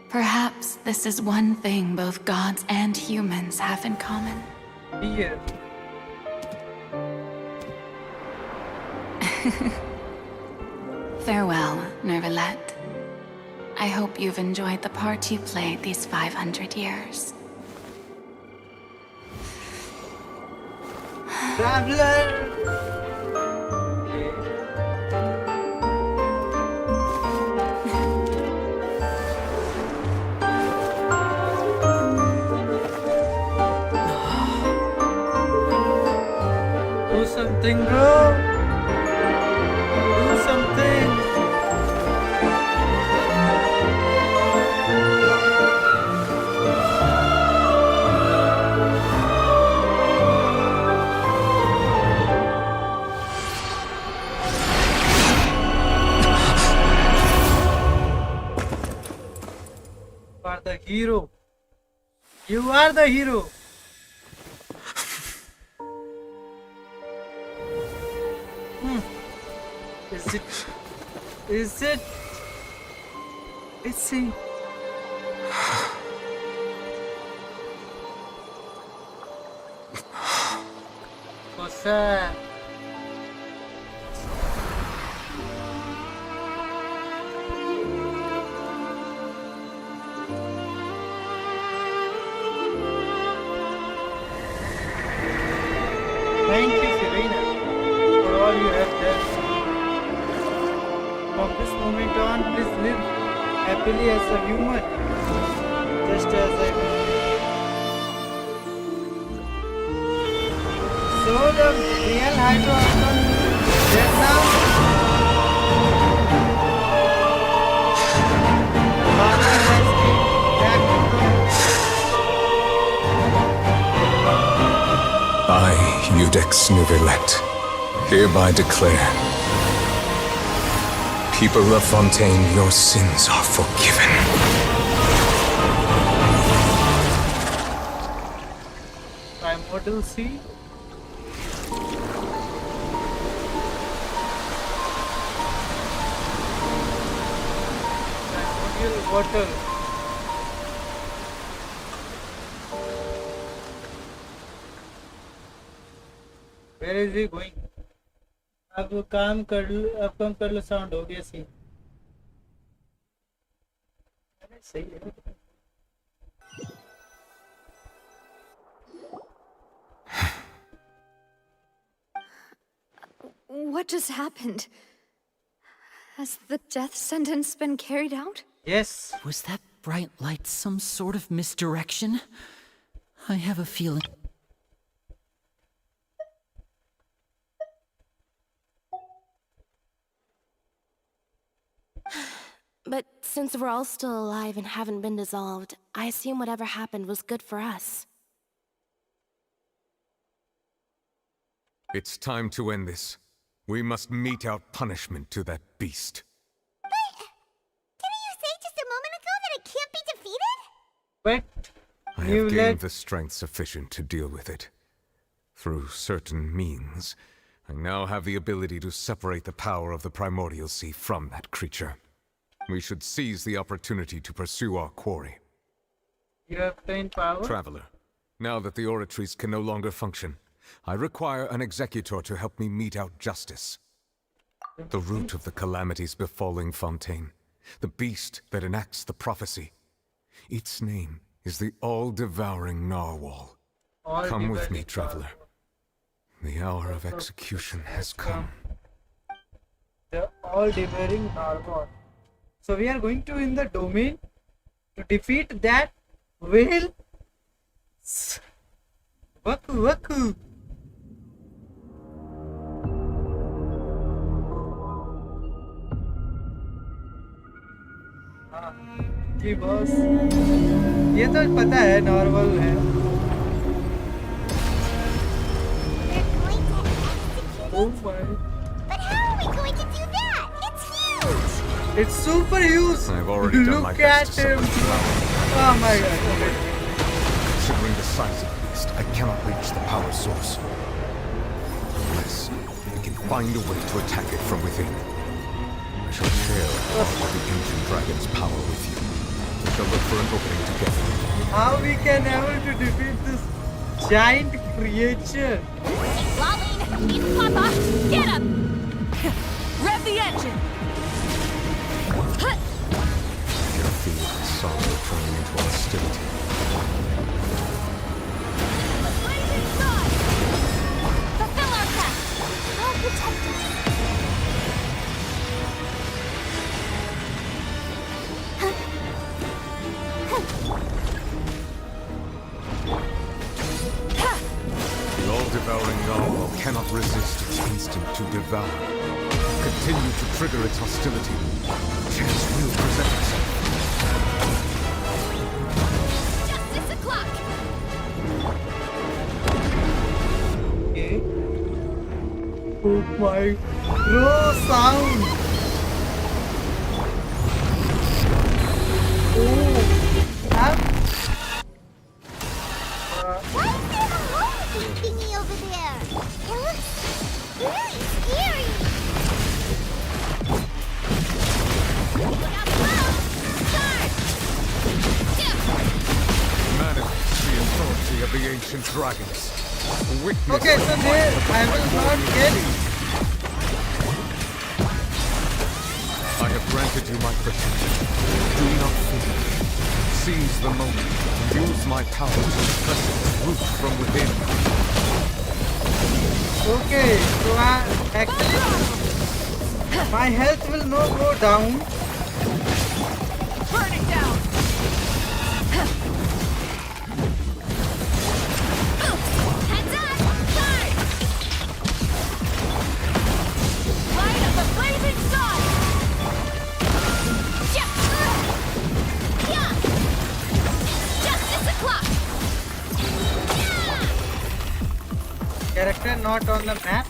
Perhaps this is one thing both gods and humans have in common. Fear. Farewell, Nervillet. I hope you've enjoyed the part you played these 500 years. Traveler! Do something, bro! Do something! You are the hero. You are the hero. Is it? Is it? Is he? So sad. Thank you, Serena, for all you have done. From this moment on, please live happily as a human, just as I will. So the real hydro dead now. Father has came back I, Iudex Nuvillet, hereby declare, people of Fontaine, your sins are forgiven. Primordial Sea. Primordial water. Where is he going? अब काम कर लो, अब कम कर लो, sound हो गया सी। अरे सही है। What just happened? Has the death sentence been carried out? Yes. Was that bright light some sort of misdirection? I have a feeling. But since we're all still alive and haven't been dissolved, I assume whatever happened was good for us. It's time to end this. We must mete out punishment to that beast. Didn't you say just a moment ago that it can't be defeated? But I have gained the strength sufficient to deal with it. Through certain means, I now have the ability to separate the power of the Primordial Sea from that creature. We should seize the opportunity to pursue our quarry. You have plain power? Traveler, now that the oratories can no longer function, I require an executor to help me mete out justice. The root of the calamities befalling Fontaine, the beast that enacts the prophecy. Its name is the all-devouring narwhal. Come with me, traveler. The hour of execution has come. The all-devouring narwhal. So we are going to in the domain to defeat that whale. Waku waku. जी boss ये तो पता है normal है Oh my. But how are we going to do that? It's huge! It's super huge. I've already done my best to separate the power. Oh my god. Considering the size of the beast, I cannot reach the power source. Unless we can find a way to attack it from within. I shall share all of the ancient dragon's power with you. We shall look for an opening together. How we can able to defeat this giant creature? Lolly, Papa, get him! Rev the engine! I can feel the sorrow turning into hostility. Blazing sun! Fulfill our task! I'll protect us! The all-devouring narwhal cannot resist its instinct to devour. Continue to trigger its hostility. Chance will present itself. Justice o'clock! Okay. Oh my raw sound! Oh, Why is there a hole thingy over there? It looks really scary! ancient dragons. Witness Okay, the so might there of the I will not get. I have granted you my protection. Do not fear. Seize the moment and use my power to suppress its root from within. Okay, so actually my health will not go down. Burn it down. Heads up! Fire! Light of the blazing sun! Yeah! Justice o'clock! Character not on the map.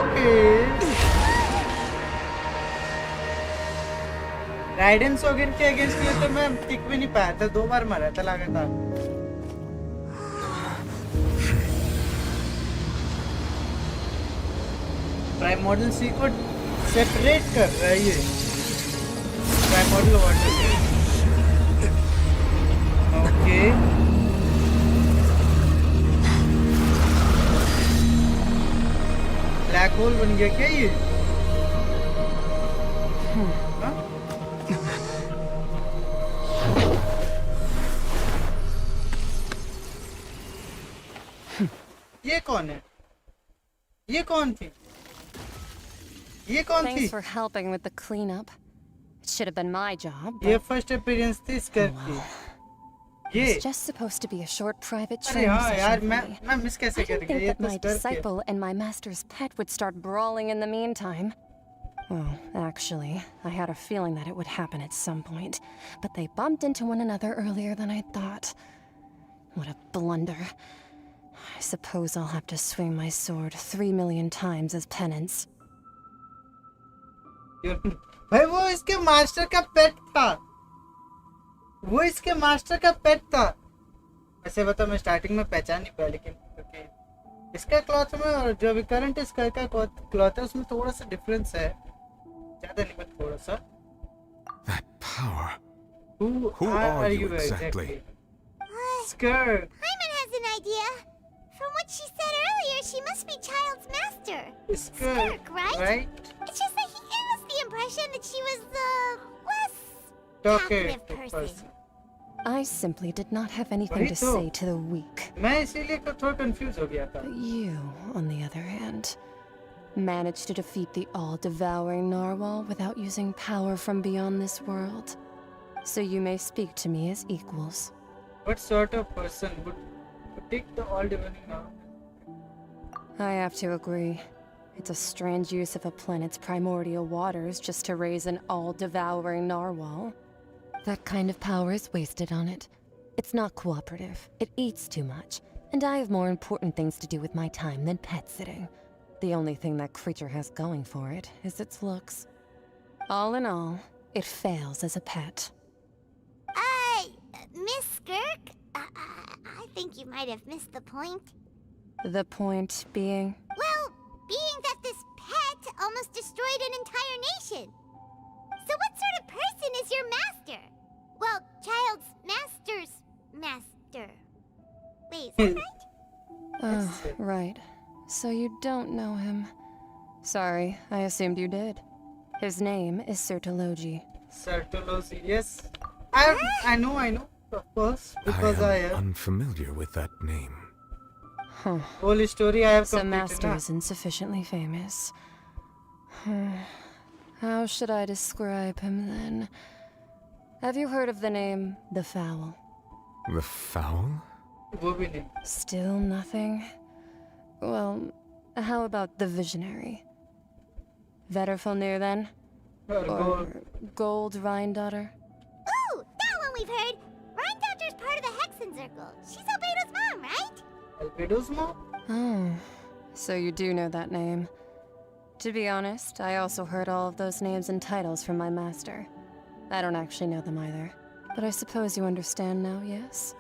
Okay. Guidance वगैरह के against में तो मैं टिक भी नहीं पाया था 2 बार मरा था लगातार प्राइमोर्डियल सी को सेपरेट कर रहा है ये primordial water okay black hole बन गया क्या ये ये कौन है ये कौन थी ये कौन थी Thanks for helping with the cleanup. It should have been my job. ये But फर्स्ट अपीयरेंस थी इस करके ये it's just supposed to be a short private अरे training हाँ यार session for me. मैं मिस कैसे I कर didn't गया think ये that तो my स्कर के disciple and my master's pet would start brawling in the meantime. Well, actually, I had a feeling that it would happen at some point, but they bumped into one another earlier than I thought. What a blunder. I suppose I'll have to swing my sword 3 million times as penance. भाई वो इसके master का पेट था वो इसके master का पेट था ऐसे बता मैं स्टार्टिंग में पहचान नहीं पाया लेकिन क्योंकि इसका क्लॉथ में और जो अभी करंट इसका का क्लॉथ है उसमें थोड़ा सा डिफरेंस है ज्यादा नहीं बट थोड़ा सा That power. Who are you exactly? Skirt. Hyman has an idea. From what she said earlier, she must be Child's master. Skirk, right? It's just that he gave us the impression that she was the less talkative person. I simply did not have anything to say to the weak. मैं इसीलिए थोड़ा confuse हो गया था But you, on the other hand, managed to defeat the all-devouring narwhal without using power from beyond this world. So you may speak to me as equals. What sort of person would take the all-devouring now? I have to agree. It's a strange use of a planet's primordial waters just to raise an all-devouring narwhal. That kind of power is wasted on it. It's not cooperative. It eats too much. And I have more important things to do with my time than pet sitting. The only thing that creature has going for it is its looks. All in all, it fails as a pet. Miss Skirk? I think you might have missed the point. The point being? Well, being that this pet almost destroyed an entire nation. So what sort of person is your master? Well, Child's master's master. Wait, is that right? Oh, right. So you don't know him. Sorry, I assumed you did. His name is Sertologi. Sertologi, yes. I know, of course, because I am unfamiliar with that name. Huh. Whole story I have The completed. master is insufficiently famous. How should I describe him then? Have you heard of the name The Fowl? The Fowl? वो भी नहीं. Still nothing? Well, how about the Visionary? Vetterfalnir then? Or Gold Rhine-daughter? Ooh, that one we've heard. Rhine-daughter's part of the Hexen Circle. She's Albedo's mom, right? Albedo's mom? Oh, so you do know that name. To be honest, I also heard all of those names and titles from my master. I don't actually know them either. But I suppose you understand now, yes?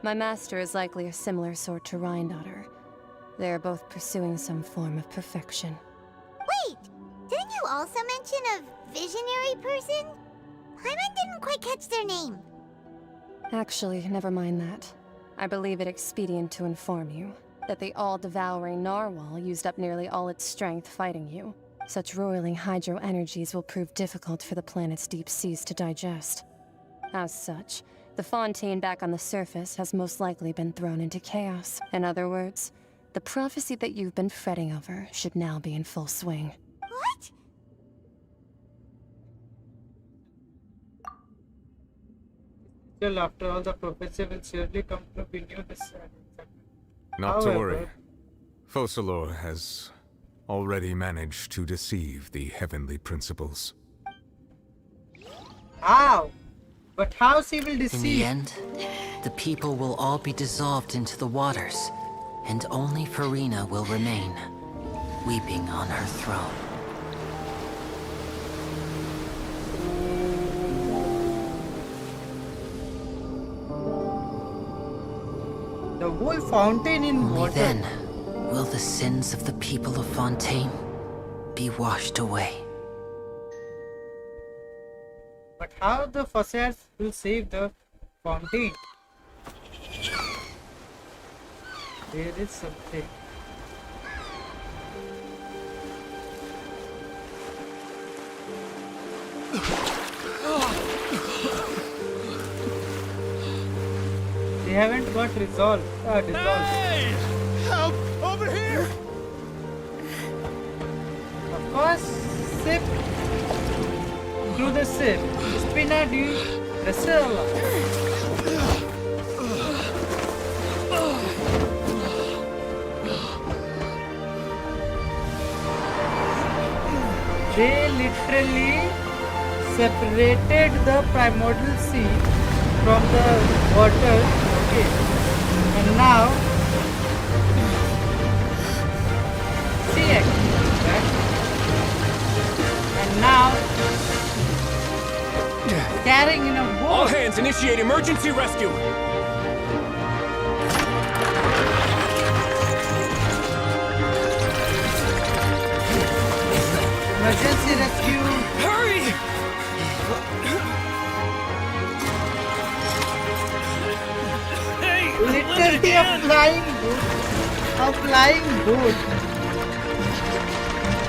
My master is likely a similar sort to Rhine-daughter. They are both pursuing some form of perfection. Wait, didn't you also mention a visionary person? Hyman didn't quite catch their name. Actually, never mind that. I believe it expedient to inform you that the all-devouring narwhal used up nearly all its strength fighting you. Such roiling hydro energies will prove difficult for the planet's deep seas to digest. As such, the fontaine back on the surface has most likely been thrown into chaos. In other words, the prophecy that you've been fretting over should now be in full swing. What? Still, after all, the prophecy will surely come to renew this. Not to worry. However, Focalor has already managed to deceive the heavenly principles. how? But how she will In the deceive? end, the people will all be dissolved into the waters, and only Farina will remain, weeping on her throne. The whole fountain in Only water. then will the sins of the people of Fontaine be washed away. But how the facades will save the fountain? There is something. They haven't got dissolved. Hey! Help! Over here! Of course, sip. Do the sip. Spina di Resella. They literally separated the primordial sea from the water. Okay. And now CX. Right? And now carrying in a boat. All hands, initiate emergency rescue! Emergency rescue. Hurry! Literally a flying boat. A flying boat.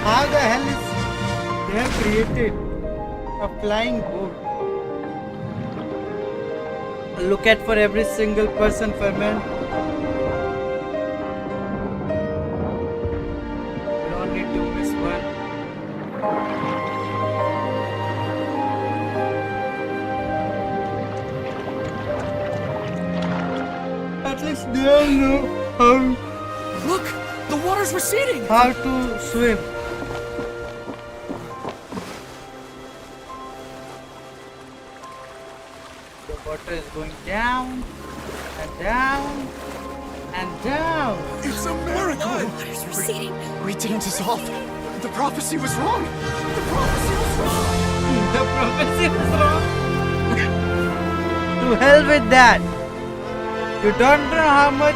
How the hell is they have created a flying boat? Look at for every single person, Ferman. You don't need to miss one. At least they all know how. Look! The water's receding! How to swim. The water is going down and down and down. It's a miracle! Water's receding. We didn't dissolve. The prophecy was wrong! The prophecy was wrong! The prophecy was wrong. To hell with that. You don't know how much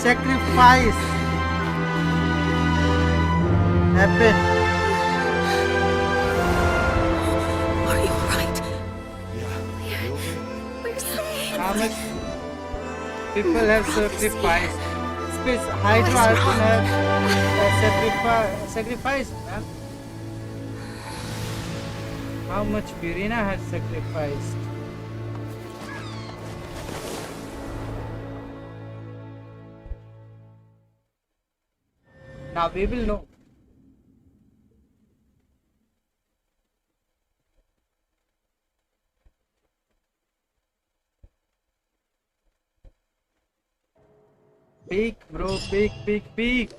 sacrifice happened. Are you alright? We're safe. How much people have sacrificed. Space Hydra have sacrificed, man. How much Burina has sacrificed. Now we will know. Peek, bro, peek, peek, peek.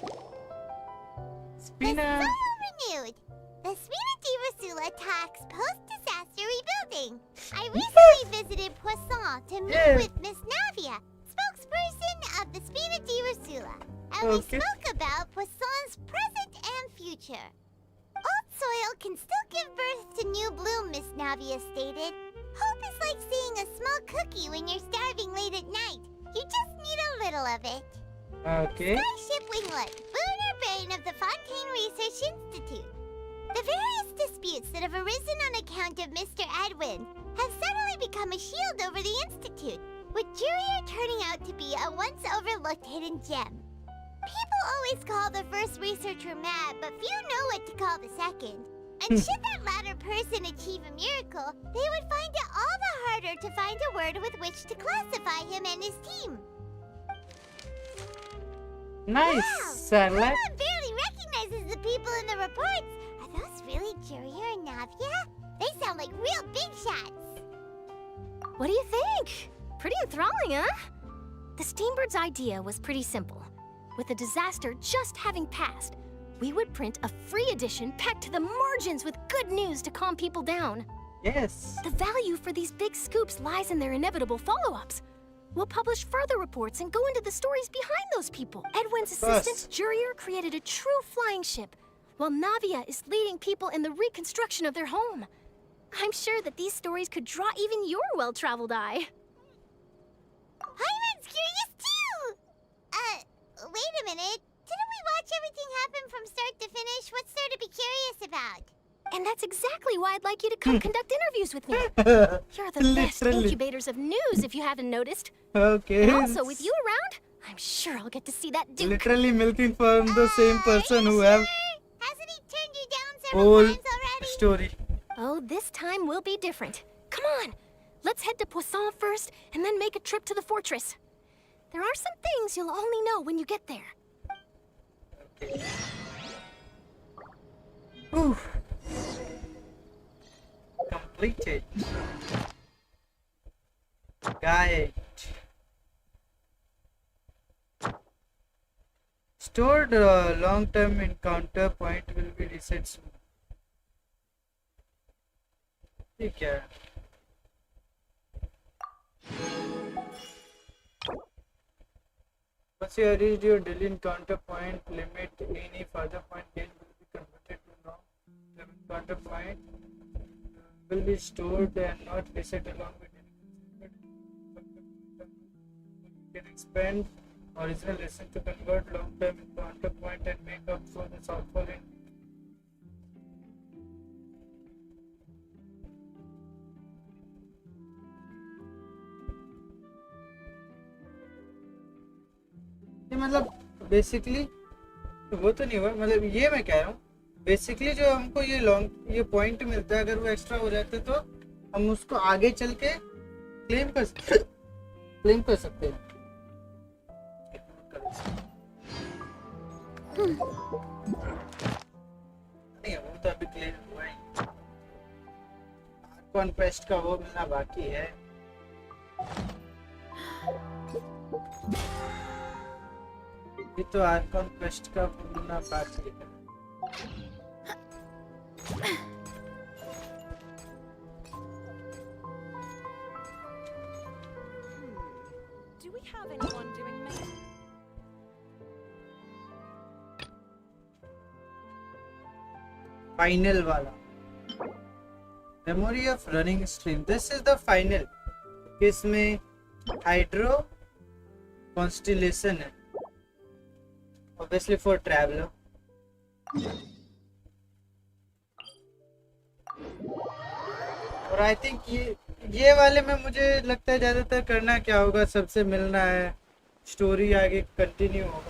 Spina. Renewed. The Spina di Rasula talks post-disaster rebuilding. I recently visited Poisson to meet with Miss Navia, spokesperson of the Spina di Rasula, and we spoke about Poisson's present and future. Old soil can still give birth to new bloom, Miss Navia stated. Hope is like seeing a small cookie when you're starving late at night. You just need a little of it. Okay. Starship Winglet, Lunar Brain of the Fontaine Research Institute. The various disputes that have arisen on account of Mr. Edwin, has suddenly become a shield over the Institute, with Jurier turning out to be a once overlooked hidden gem. People always call the first researcher mad, but few know what to call the second. And should that latter person achieve a miracle, they would find it all the harder to find a word with which to classify him and his team. Nice, Sarlacc. Paimon barely recognizes the people in the reports. Are those really Jurier and Navia? They sound like real big shots. What do you think? Pretty enthralling, huh? The Steambird's idea was pretty simple. With the disaster just having passed, we would print a free edition packed to the margins with good news to calm people down. Yes. The value for these big scoops lies in their inevitable follow-ups. We'll publish further reports and go into the stories behind those people. Edwin's assistant, Jurier, created a true flying ship, while Navia is leading people in the reconstruction of their home. I'm sure that these stories could draw even your well-traveled eye. Paimon's curious too! Wait a minute. Didn't we watch everything happen from start to finish? What's there to be curious about? And that's exactly why I'd like you to come conduct interviews with me. You're the best incubators of news, if you haven't noticed. Okay. And also, with you around, I'm sure I'll get to see that Duke. Literally milking from the same person who have Hasn't he turned you down several whole times already? story. Oh, this time will be different. Come on, let's head to Poisson first, and then make a trip to the fortress. There are some things you'll only know when you get there. Ooh. Completed. Guide. Stored long-term encounter point will be reset soon. ठीक है. Once you have reached your daily encounter point limit, any further point gain will be converted to long-term encounter point. Will be stored and not reset along with any. You can expand original lesson to convert long-term encounter point and make up for the shortfall in. ये मतलब basically वो तो नहीं हुआ, मतलब ये मैं कह रहा हूँ बेसिकली जो हमको ये पॉइंट मिलता है, अगर वो एक्स्ट्रा हो जाते तो हम उसको आगे चल के क्लेम कर सकते हैं. नहीं वो तो अभी क्लेम हुआ ही. कॉन्क्वेस्ट का वो मिलना बाकी है. ये तो कॉन्क्वेस्ट का मिलना बाकी है. Do we have anyone doing that? Final वाला. Memory of running stream. This is the final. इसमें हाइड्रो constellation है. Obviously for traveler. और आई थिंक ये वाले में मुझे लगता है ज्यादातर करना क्या होगा, सबसे मिलना है, स्टोरी आगे कंटिन्यू होगा.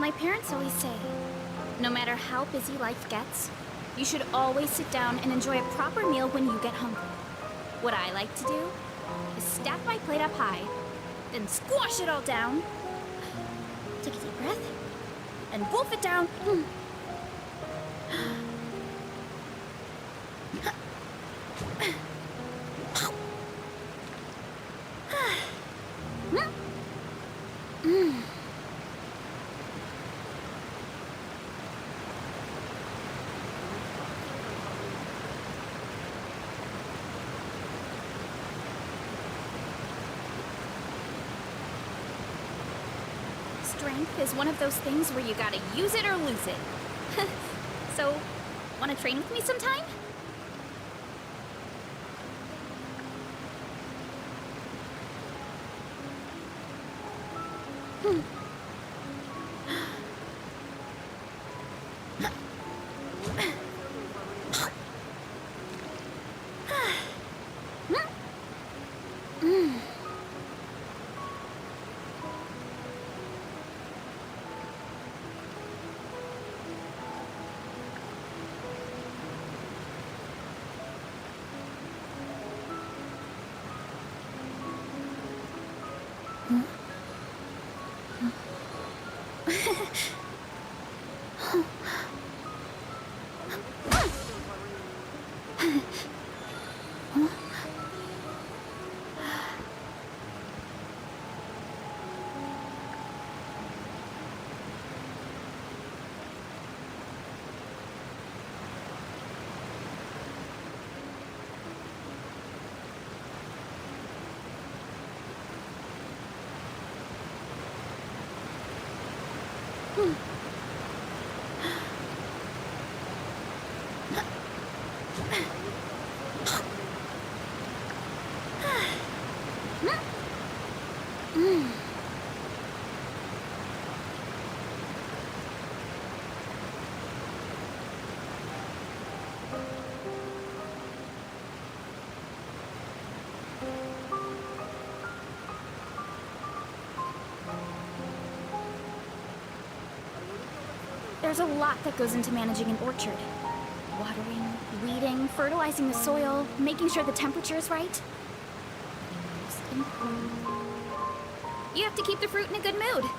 My parents always say, no matter how busy life gets, you should always sit down and enjoy a proper meal when you get hungry. What I like to do is stack my plate up high, then squash it all down, take a deep breath, and wolf it down. Strength is one of those things where you gotta use it or lose it. So, wanna train with me sometime? There's a lot that goes into managing an orchard. Watering, weeding, fertilizing the soil, making sure the temperature is right. Most important. You have to keep the fruit in a good mood.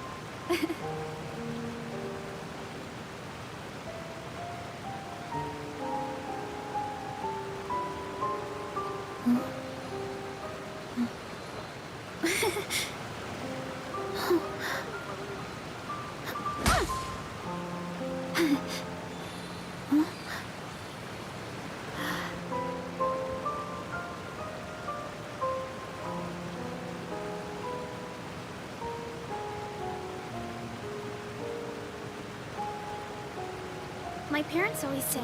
My parents always say,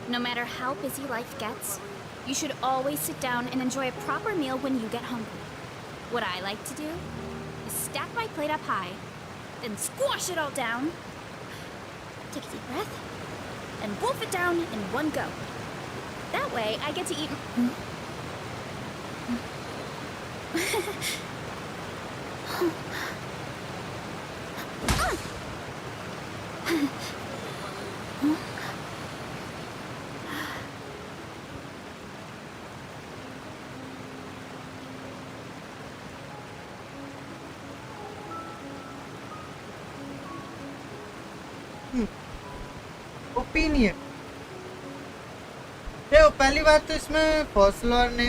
no matter how busy life gets, you should always sit down and enjoy a proper meal when you get hungry. What I like to do is stack my plate up high, then squash it all down, take a deep breath, and wolf it down in one go. That way, I get to eat... opinion देखो पहली बात तो इसमें फॉसलर ने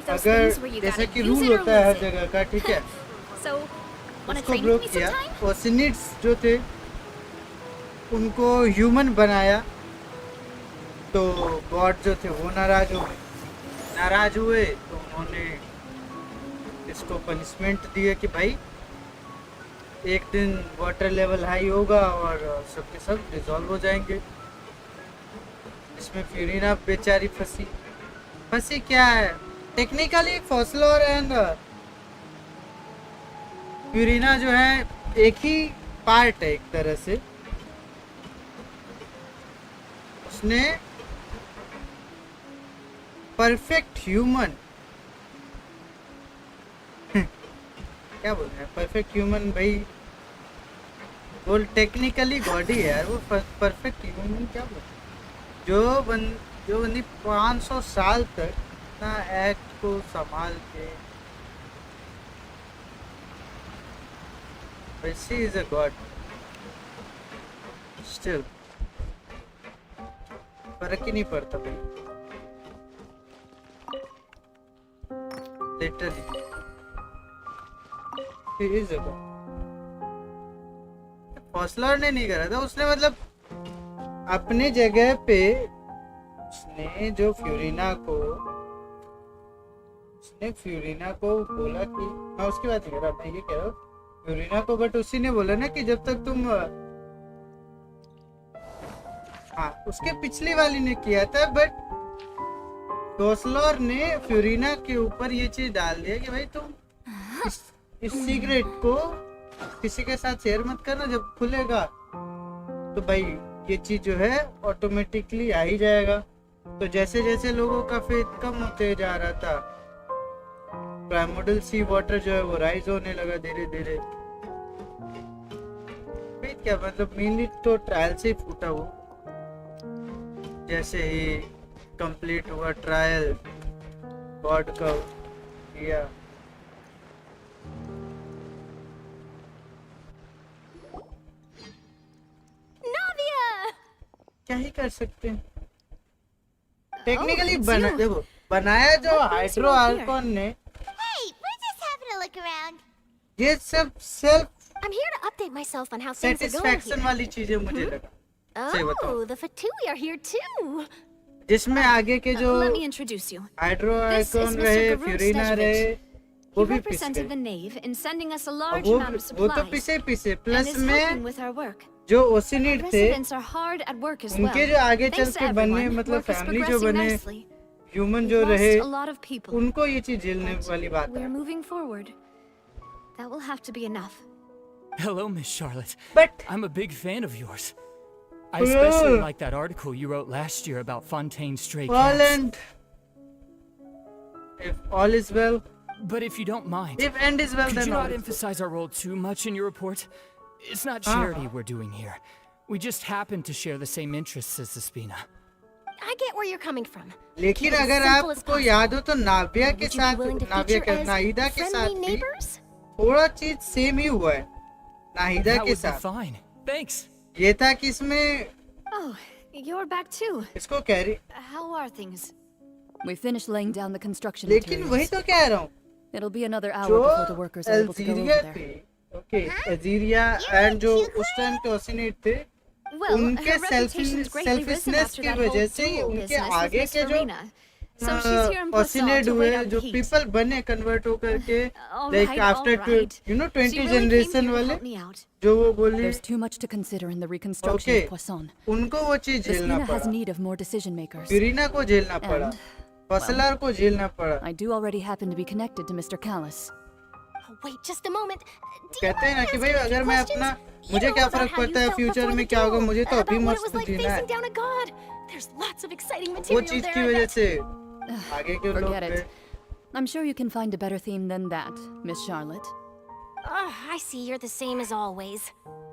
अगर जैसे कि rule होता है हर जगह का ठीक है उसको ब्रोक किया ओसिनिड्स जो थे उनको ह्यूमन बनाया तो गॉड जो थे वो नाराज हुए तो उन्होंने इसको पनिशमेंट दिया कि भाई एक दिन वाटर लेवल हाई होगा और सबके सब डिसॉल्व हो जाएंगे। इसमें फ्यूरिना बेचारी फंसी क्या है टेक्निकली फॉसलर एंड फ्यूरिना जो है एक ही पार्ट है एक तरह से। उसने परफेक्ट ह्यूमन क्या बोल रहे हैं परफेक्ट ह्यूमन भाई वो टेक्निकली बॉडी है यार वो परफेक्ट ह्यूमन क्या बोल जो बंदी 500 साल तक ना एक्ट को संभाल के वैसे इज अ गॉड स्टिल फर्क ही नहीं पड़ता भाई लिटरली इज अ गॉड। फॉसलर ने नहीं करा था उसने मतलब अपने जगह पे उसने जो फ्यूरिना को बोला कि मैं उसकी बात नहीं कर रहा मैं ये कह रहा हूँ फ्यूरिना को, बट उसी ने बोला ना कि जब तक तुम हाँ उसके पिछली वाली ने किया था, बट डोसलर ने फ्यूरिना के ऊपर ये चीज डाल दिया कि भाई तुम इस सीक्रेट को किसी के साथ शेयर मत करना, जब खुलेगा तो भाई ये चीज जो है ऑटोमेटिकली आ ही जाएगा। तो जैसे जैसे लोगों का फेथ कम होते जा रहा था, प्राइमोडल सी वाटर जो है वो राइज होने लगा धीरे धीरे। फेथ क्या मतलब मेनली तो ट्रायल से ही फूटा वो। जैसे ही कंप्लीट हुआ ट्रायल, गॉड का किया। क्या ही कर सकते हैं टेक्निकली। देखो बनाया जो हाइड्रो आर्कॉन ने, ये सब self I'm here to update myself on how things are going satisfaction वाली चीजें मुझे लगा। सही बताओ, Oh, the Fatui are here too. जिसमें आगे के जो Let me introduce you. Hydro This is Arcon Mr. रहे, Garun फ्यूरिना Stejevich. रहे, He वो भी पिस represented गए। the Knave in sending us a large वो amount of वो तो supplies पिसे and प्लस is helping में with our work. जो Our ओसिनिड थे residents are hard at work as well. उनके जो आगे चल Thanks to के बनने everyone, मतलब work is फैमिली जो progressing बने, nicely. ह्यूमन We've जो lost रहे, a lot of people. उनको ये चीज झेलने वाली बात We're है। moving forward. That will have to be enough. Hello, Miss Charlotte. But I'm a big fan of yours. I especially like that article you wrote last year about Fontaine's stray cats. Poland, if all is well, But if you don't mind, if end is well, could then you all not is emphasize our role too much in your report? It's not charity we're doing here. We just happen to share the same interests as the Spina. I get where you're coming from. लेकिन Keep it as अगर simple as आपको possible. याद हो तो नाविया के Would you be साथ, willing to नाविया feature के as Nahida के साथ friendly भी neighbors? थोड़ा चीज सेम ही हुआ है नाहिदा That के would be साथ। fine. Thanks. ये था कि इसमें Oh, you're back too. इसको carry, How are things? We finished laying down the construction लेकिन materials. वही तो कह रहा हूँ It'll be another hour जो before the workers are able to go over Algeria there. थी, ओके अल्जीरिया एंड जो उस टाइम के ओसिनेट थे, Well, उनके her reputation's greatly risen selfishness after की that whole वजह से ही duel उनके business with आगे Miss के जो Farina. So she's here in Poisson ओसिनेट to हुए, wait out जो heat. पीपल बने कन्वर्ट होकर के, All like right, after all right. You know She 20 really came generation here to वाले help me out. जो वो बोली, There's too much to consider in the reconstruction Okay. of Poisson. उनको वो चीज The झेलना Spina has पड़ा, need of more decision makers. फ्यूरिना को झेलना पड़ा, And, फसलर को झेलना पड़ा। I do already happen to be connected to Mr. Callis. Oh, wait just a moment. Do you कहते हैं ना mind कि me भाई asking अगर you मैं questions? अपना, You मुझे know क्या about फर्क how you पड़ता है felt फ्यूचर before में the क्या होगा, duel, मुझे तो अभी about what it मस्त was like जीना है। facing down a god. There's lots of exciting वो material चीज there. की I वजह bet. से आगे के लोग Forget पे it. I'm sure you can find a better theme than that, Miss Charlotte. I see you're the same as always.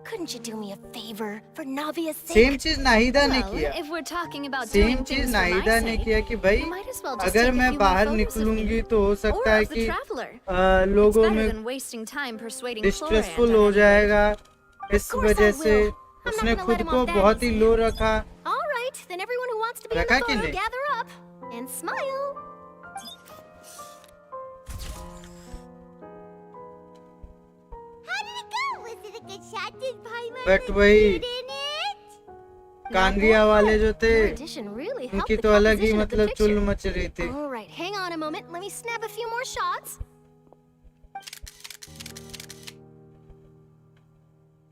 Couldn't you do me a favor for Navia's sake? Same चीज नाहिदा ने Well, किया, if we're talking about same doing चीज things for my Nahida ने sake, किया कि भाई you might as well just अगर take a मैं few more बाहर photos of निकलूंगी me. तो हो Or सकता है of the कि traveler. It's लोगों better में than wasting time persuading distressful Florent हो on anything. जाएगा, इस course I वजह से will. I'm not उसने gonna खुद let him को off that बहुत ही easy. लो रखा। All right, then everyone who wants to be in रखा the कि photo, नहीं? gather up and smile. How did it go? Was it a good shot? Did Paimon but वही succeed in it? कांडिया वाले जो थे, Your addition really helped उनकी the तो अलग ही composition of the मतलब चुल picture. मच रही थी। All right, hang on a moment. Let me snap a few more shots.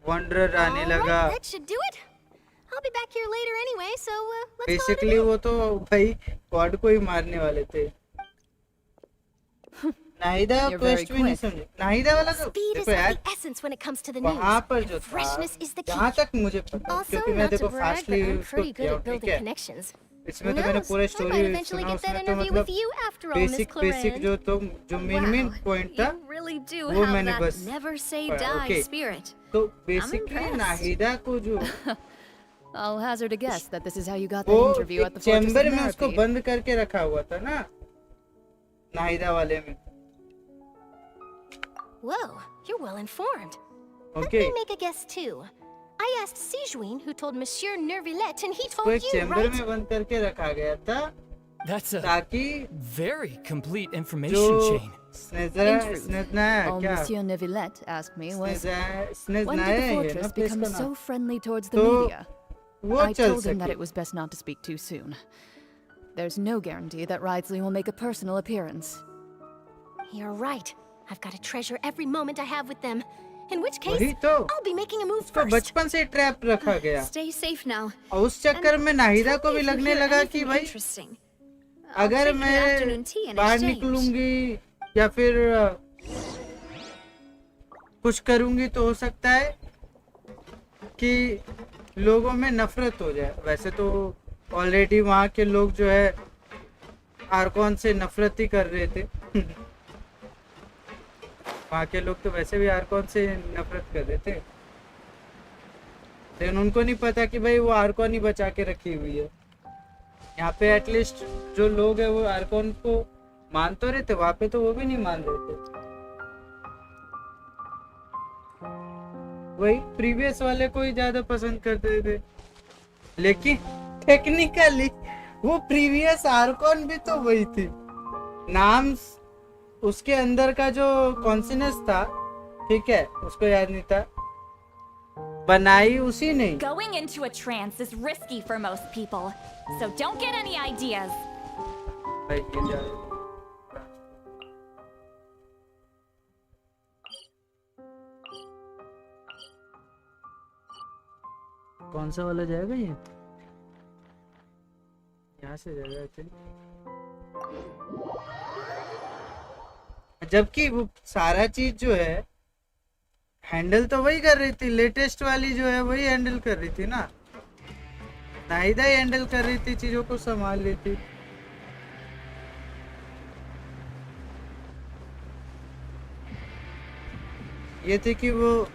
Wonder आने All लगा। right, that should do it. I'll be back here later anyway, so let's call it a basically day. वो तो भाई God को ही मारने वाले थे। Nahida You're very quest भी नहीं quick. समझे, नाहिदा वाला तो Speed is देखो of यार, the essence when it comes to the वहाँ news. पर जो and था, freshness is the key. जहाँ तक मुझे पता है, Also, क्योंकि मैं not to देखो brag, but फास्टली I'm उसको pretty good किया, at ठीक building है। connections. इसमें Who तो मैंने knows? पूरे I might स्टोरी eventually सुना, get that उसमें तो interview मतलब with you after all, Miss basic Cloran. जो मेन पॉइंट था You really do वो have मैंने that बस never say पढ़ा, die okay. spirit. तो बेसिकली impressed. नाहिदा को जो I'll hazard a guess that this is how you got that वो interview at the एक Fortress चैम्बर of में उसको Narrabee. बंद करके रखा हुआ था ना, नाहिदा वाले में। Whoa, you're well informed. Let okay, me make a guess too. I asked Sijuin, who told Monsieur Nervillette, and he उसको told एक you, चैम्बर right? में बंद करके रखा गया था That's a ताकि very complete information जो chain. In truth, all क्या Monsieur Neuvillette asked me was, when स्नेजना did the है ये ना fortress प्लेस become का so नाम, friendly towards the तो media? वो I चल told him that सके। it was best not to speak too soon. There's no guarantee that Rajli will make a personal appearance. You're right. I've got to treasure every moment I have with them. In which वही case, तो I'll be making a move उसको first. बचपन से trap रखा गया Stay safe now. और उस चक्कर में नाहिदा को Tell me भी if you लगने hear लगा कि anything भाई interesting. I'll अगर treat you to मैं afternoon tea in बाहर exchange. निकलूंगी या फिर कुछ करूंगी तो हो सकता है कि लोगों में नफरत हो जाए। वैसे तो ऑलरेडी वहाँ के लोग जो है आर्कॉन से नफरत ही कर रहे थे वहाँ के लोग तो वैसे भी आर्कॉन से नफरत कर रहे थे, लेकिन उनको नहीं पता कि भाई वो आर्कॉन ही बचा के रखी हुई है। यहाँ पे एटलीस्ट जो लोग हैं वो आर्कॉन को मान तो रहे थे, वहाँ पे तो वो भी नहीं मान रहे थे। वही प्रीवियस वाले को ही ज्यादा पसंद करते थे, लेकिन टेक्निकली वो प्रीवियस आर्कॉन भी तो वही थी। नाम उसके अंदर का जो कॉन्सिनस था, ठीक है, उसको याद नहीं था, बनाई उसी ने। Going into a trance is risky for most people, so don't get any ideas. कौन सा वाला जाएगा ये? यहाँ से जाएगा थे। जबकि वो सारा चीज जो है हैंडल तो वही कर रही थी, लेटेस्ट वाली जो है वही हैंडल कर रही थी ना, नाहिदा ही हैंडल कर रही थी, चीजों को संभाल रही थी। ये थी कि वो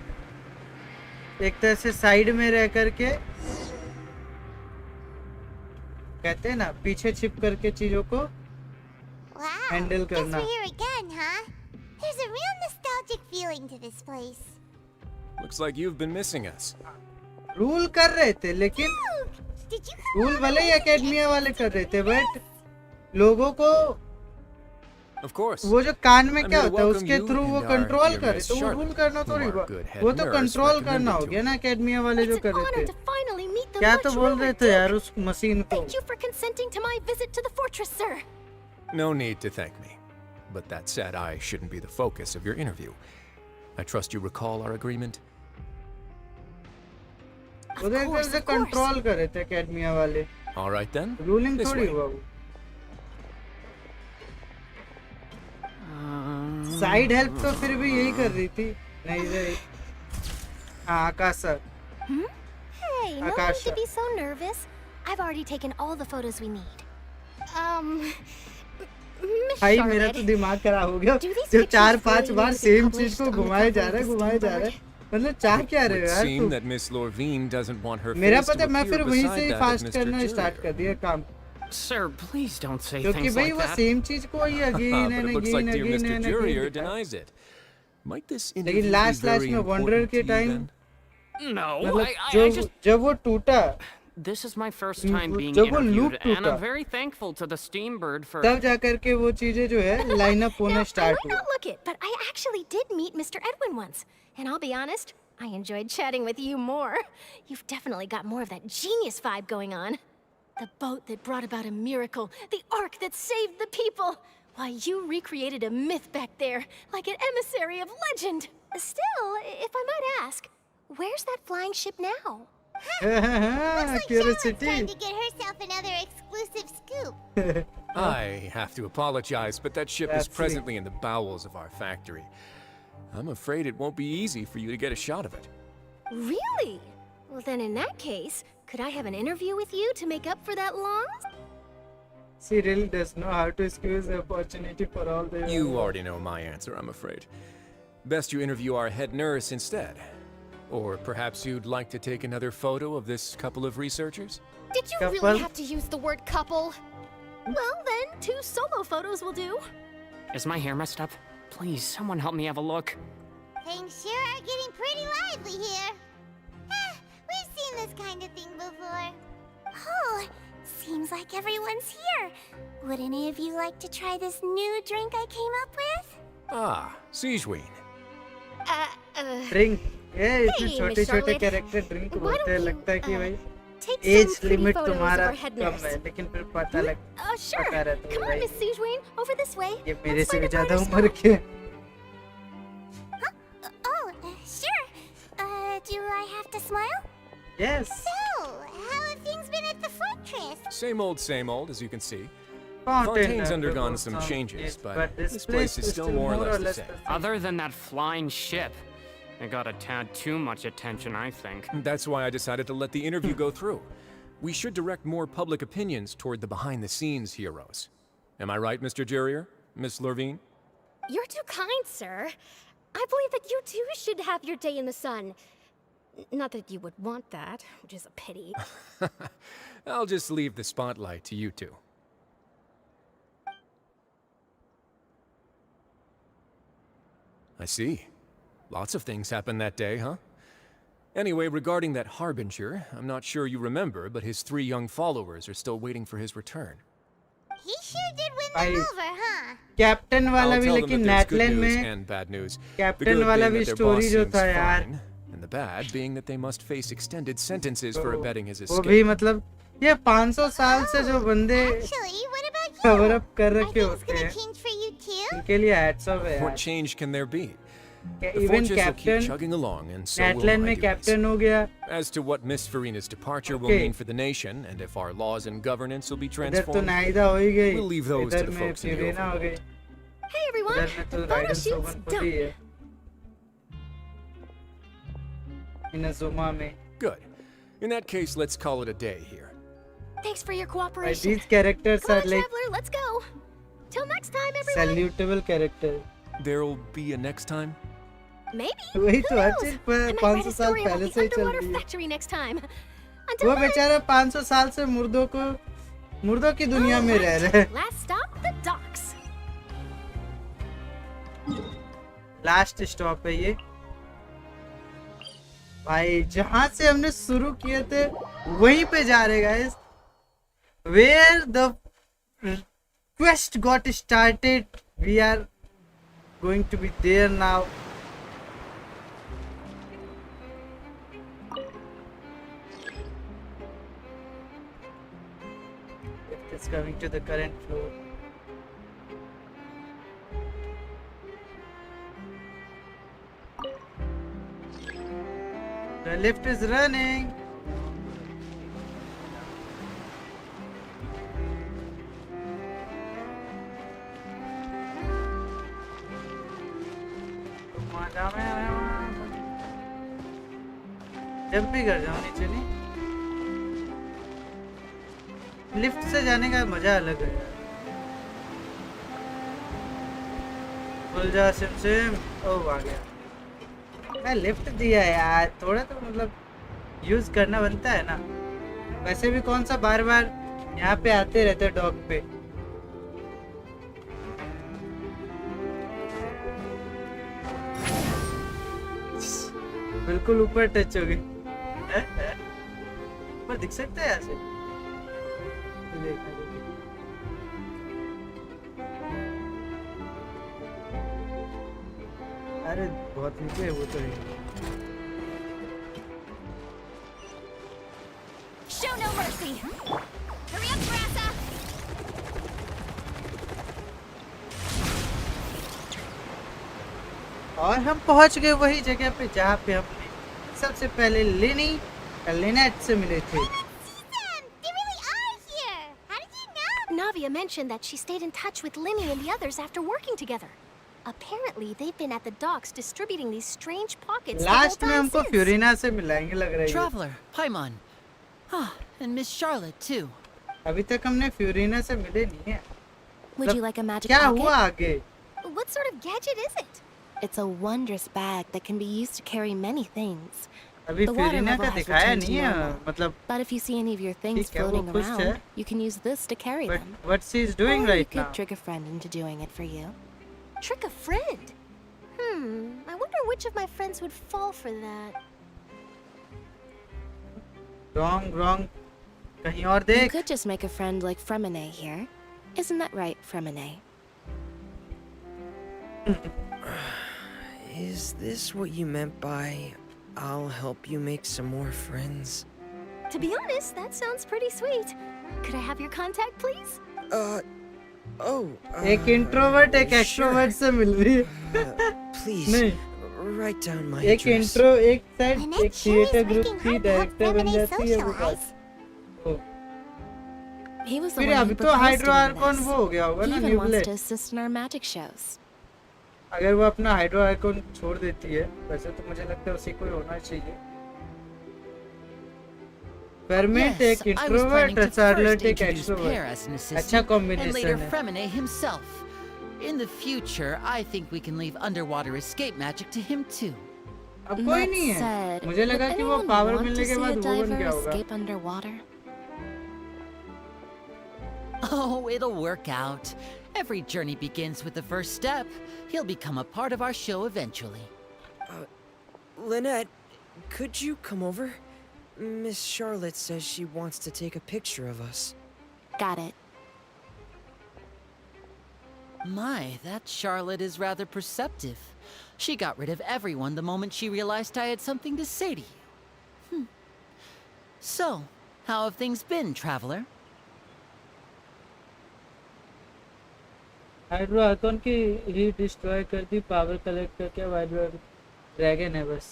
एक तरह से साइड में रह करके, कहते हैं ना, पीछे छिप करके चीजों को हैंडल करना। Guess we're here again, huh? There's a real nostalgic feeling to this place. Looks like you've been missing us. Rule कर रहे थे, लेकिन रूल भले ही एकेडमिया वाले कर रहे थे, बट लोगों को Of course. वो जो कान में I'm क्या here to होता है welcome उसके you थ्रू वो and our कंट्रोल dear करे, Miss तो वो Charlotte, रूल करना whom थोड़ी our हुआ, good head वो तो nurse कंट्रोल करना recommended हो to गया ना एकेडमिया वाले जो कर रहे थे। To finally meet the क्या much तो बोल रहे rumored थे Duke. यार उस मशीन को? Thank you for consenting to my visit to the fortress, sir. No need to thank me. But that said, I shouldn't be the focus of your interview. I trust you recall our agreement? उधर इधर से control कर रहे थे academia वाले। All right then. Ruling This थोड़ी way. हुआ वो। साइड हेल्प तो फिर भी यही कर रही थी, नहीं रही। हाँ, आकाश sir. Hey, no need Akasha. to be so nervous. I've already taken all the photos we need. Miss भाई मेरा Charlotte, तो दिमाग खराब हो गया, do these जो pictures 4-5 really bar need to be same चीज published को on the घुमाए cover जा of रहा है, the घुमाए जा रहा है। मतलब चाह क्या रहे हो Would यार seem तू? that Miss Lorvine doesn't want her मेरा face to पता है, मैं appear फिर वहीं से beside he that of fast Mr. करना Jurier. स्टार्ट कर दिया काम, Sir, please don't say क्योंकि things भाई like वो that. सेम चीज को ही again But and it looks again like dear again Mr. And Jurier again. denies it. Might this लेकिन interview be लास्ट very में वंडर important के to you time, then? No, मतलब I just... जब वो टूटा, This is my first time being जब वो loop interviewed, and टूटा, I'm very thankful to the Steambird for... तब जाकर के वो चीजें जो है लाइन अप होना Now, I स्टार्ट might हुआ। not look it, but I actually did meet Mr. Edwin once. And I'll be honest, I enjoyed chatting with you more. You've definitely got more of that genius vibe going on. The boat that brought about a miracle, the ark that saved the people. Why, you recreated a myth back there, like an emissary of legend. Still, if I might ask, where's that flying ship now? Curiosity. Trying to get herself another exclusive scoop. I have to apologize, but that ship is That's presently in the bowels of our factory. I'm afraid it won't be easy for you to get a shot of it. Really? Well, then in that case, could I have an interview with you to make up for that loss? She really does know how to squeeze the opportunity for all the... You already know my answer, I'm afraid. Best you interview our head nurse instead. Or perhaps you'd like to take another photo of this couple of researchers? Did you Couple? really have to use the word couple? Well, then, 2 solo photos will do. Is my hair messed up? Please, someone help me have a look. Things sure are getting pretty lively here. We've seen this kind of thing before. Oh, seems like everyone's here. Would any of you like to try this new drink I came up with? Ah, Siegeween. Drink ये इतने Hey, छोटे Miss छोटे Charlotte. Character drink Why बोलते हैं, don't you, लगता है कि भाई Take as some pretty limit photos of तुम्हारा our head कम nurse. है, लेकिन फिर पता लग Sure. पता रहता है Come on, भाई Miss Siegeween, over this way. ये मेरे Let's से find भी a ज्यादा brighter उम्र spot. के। Oh, Do I have to smile? Yes. So, how have things been at the fortress? Same old, as you can see. Fountain, Fontaine's undergone some changes, but this place is still more or less the same. Other than that flying ship, it got a tad too much attention, I think. That's why I decided to let the interview go through. We should direct more public opinions toward the behind-the-scenes heroes. Am I right, Mr. Jurier? Miss Lurvine? You're too kind, sir. I believe that you too should have your day in the sun. Not that you would want that, which is a pity. I'll just leave the spotlight to you two. I see. Lots of things happened that day, huh? Anyway, regarding that Harbinger, I'm not sure you remember, but his 3 young followers are still waiting for his return. He sure did win them over, huh? Captain वाला I'll भी tell them लेकिन that there's good नेटलैंड news में and bad news. The captain good वाला being भी that their boss story जो seems था यार fine, and the bad being that they must face extended sentences for abetting his वो भी escape. मतलब ये 500 साल से जो बंदे कवर अप कर रखे होते हैं उनके लिए हैट्स ऑफ है यार What change can there be? The even fortress will keep captain chugging along, and so will नेटलैंड my में duties. कैप्टन हो गया As to what Miss Farina's departure will Okay. mean for the nation, and if our laws and governance will be इधर तो transformed, नाइदा हो ही गई we'll leave those to इधर the में folks in the फिरेना हो गई Hey everyone, इधर में तो the photo ridden shoot's Soban खुद ही done. है इनजुमा में good. In that case, let's call it a day here. Thanks for your But cooperation. these characters Come are on, like Traveler, let's go. Till next time, everyone. salutable character There'll be a next time? Maybe. वही Who तो हर knows? चीज I might 500 write a साल story about पहले the से ही चल underwater रही है factory next time. वो Until then, बेचारा 500 साल से मुर्दों की दुनिया में रह रहे हैं last stop, the docks. Last stop है ये भाई जहां से हमने शुरू किए थे वहीं पे जा रहे guys where the quest got started we are going to be there now It's coming to the current floor. The lift is running. Jump भी कर जाओ नीचे नहीं लिफ्ट से जाने का मजा अलग है खुल जा सिम सिम ओ आ गया मैं लिफ्ट दिया यार थोड़ा तो मतलब यूज करना बनता है ना वैसे भी कौन सा बार बार यहाँ पे आते रहते डॉग पे बिल्कुल ऊपर टच हो गई ऊपर दिख सकता है यहाँ से अरे बहुत नीचे है वो तो Show no mercy. Hurry up, Brassa. और हम पहुंच गए वही जगह पे जहाँ पे हमने सबसे पहले लिनेट से मिले थे Navia mentioned that she stayed in touch with Linny and the others after working together. Apparently, they've been at the docks distributing these strange pockets the whole last में time हमको since. फ्यूरिना से मिलाएंगे लग रहा है ये। Traveler, Paimon. Ah, and Miss Charlotte, too. अभी तक हमने फ्यूरिना से मिले नहीं है Would you like a magic क्या pocket? हुआ आगे What sort of gadget is it? It's a wondrous bag that can be used to carry many things. अभी The water फ्यूरिना level का has दिखाया returned to नहीं है normal. मतलब But if you see any of your things ठीक है, वो floating खुश है। around, you can use this to carry them. what she is doing Or you right could now trick a friend into doing it for you. Trick a friend? I wonder which of my friends would fall for that. wrong कहीं और You देख could just make a friend like Fremine here. Isn't that right, Fremine? Is this what you meant by I'll help you make some more friends? To be honest, that sounds pretty sweet. Could I have your contact, please? एक introvert एक extrovert से मिल रही है Please, नहीं write down my एक address. intro, एक side, Lynette एक sure is theater group working की hard to help director बन Remini जाती है वो socialize. बात. He was the फिर one अभी who तो proposed hydro to Arcon this. वो हो गया होगा He ना even wants न्यूब्लेट. to assist in our magic shows. अगर वो अपना हाइड्रो आर्कॉन छोड़ देती है, वैसे तो मुझे लगता है उसी को ही होना चाहिए. Ferment Yes, एक I was planning introvert, to Charlotte first एक introduce extrovert. Pear as an assistant, अच्छा and combination later है. Fremine himself. In the future, I think we can leave underwater escape magic to him too. अब कोई That नहीं है. said, मुझे would लगा कि वो anyone पावर want मिलने to के see बाद a वो बन diver गया होगा. escape underwater? Oh, it'll work out. Every journey begins with the first step. He'll become a part of our show eventually. Lynette, could you come over? Miss Charlotte says she wants to take a picture of us. Got it. My, that Charlotte is rather perceptive. She got rid of everyone the moment she realized I had something to say to you. So, how have things been, traveler? Hydro archon की ही destroy कर दी, power collect करके अब hydro dragon है बस.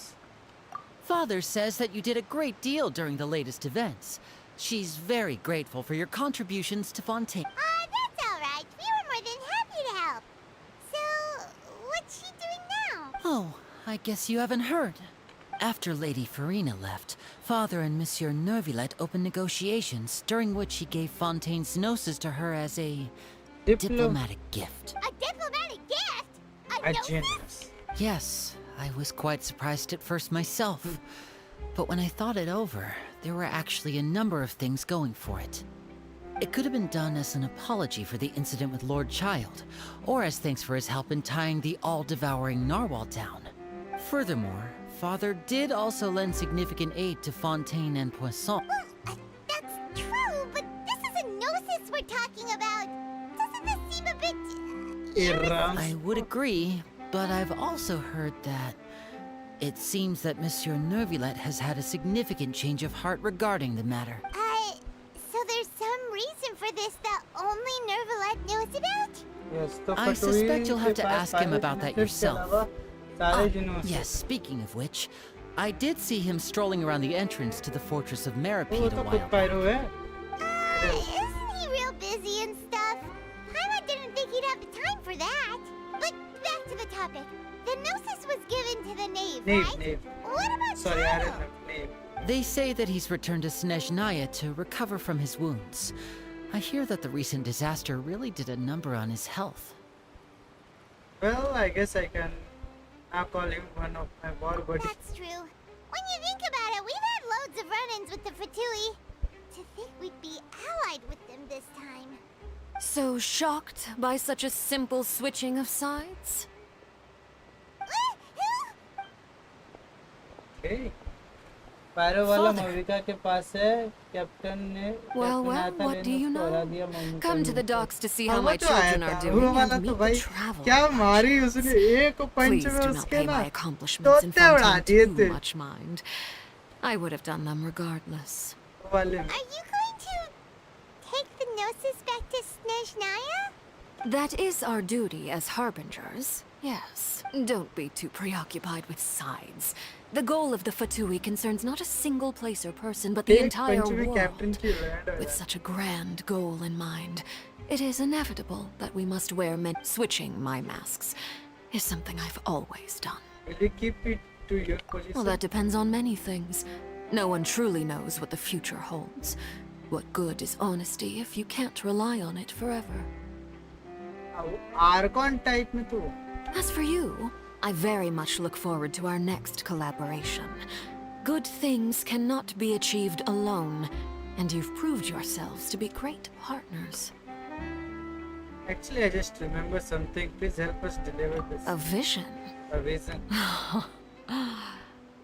Father says that you did a great deal during the latest events. She's very grateful for your contributions to Fontaine. That's all right. We were more than happy to help. So, what's she doing now? Oh, I guess you haven't heard. After Lady Farina left, Father and Monsieur Neuvillette opened negotiations, during which he gave Fontaine's gnosis to her as a diplomatic gift. A diplomatic gift? A genius. Yes, I was quite surprised at first myself. But when I thought it over, there were actually a number of things going for it. It could have been done as an apology for the incident with Lord Child, or as thanks for his help in tying the all-devouring narwhal down. Furthermore, Father did also lend significant aid to Fontaine and Poisson. That's true, but this is a gnosis we're talking about. Doesn't this seem a bit... I would agree, but I've also heard that it seems that Monsieur Neuvillette has had a significant change of heart regarding the matter. So there's some reason for this that only Neuvillette knows about? Yes, तो I suspect you'll have to के पास ask him pilot about that minister के yourself. अलावा सारे जिनों से. Yes, speaking of which, I did see him strolling around the entrance to the fortress of वो Meripede तो a खुद while back. Pyro है. Isn't he real busy and stuff? Pilot didn't think he'd have the time for that. But back to the topic. The gnosis was given to the knave, right? Knave. What about Sorry, I Shadow? didn't know. Knave. They say that he's returned to Snezhnaya to recover from his wounds. I hear that the recent disaster really did a number on his health. Well, I guess I can now call him one of my war buddies. That's true. When you think about it, we've had loads of run-ins with the Fatui. To think we'd be allied with them this time. So shocked by such a simple switching of sides? Okay. Pyro वाला मविका के पास है. Captain ने Well, what do you know? Come to the docks to see how my children are doing and meet the traveler. क्या मारी उसने एक पंच Please में do not उसके pay ना my accomplishments in तोते उड़ा Fontaine दिए too थे. much mind. I would have done them regardless. वाले में. Are you going to take the gnosis back to Snezhnaya? That is our duty as harbingers. Yes. Don't be too preoccupied with sides. The goal of the Fatui concerns not a single place or person, but the एक entire पंच में world. Captain की land है. With such a grand goal in mind, it is inevitable that we must wear switching my masks is something I've always done. Will you keep it to your position? Well, that depends on many things. No one truly knows what the future holds. What good is honesty if you can't rely on it forever? Archon type में तो. As for you, I very much look forward to our next collaboration. Good things cannot be achieved alone, and you've proved yourselves to be great partners. Actually, I just remember something. Please help us deliver this. A vision? A vision.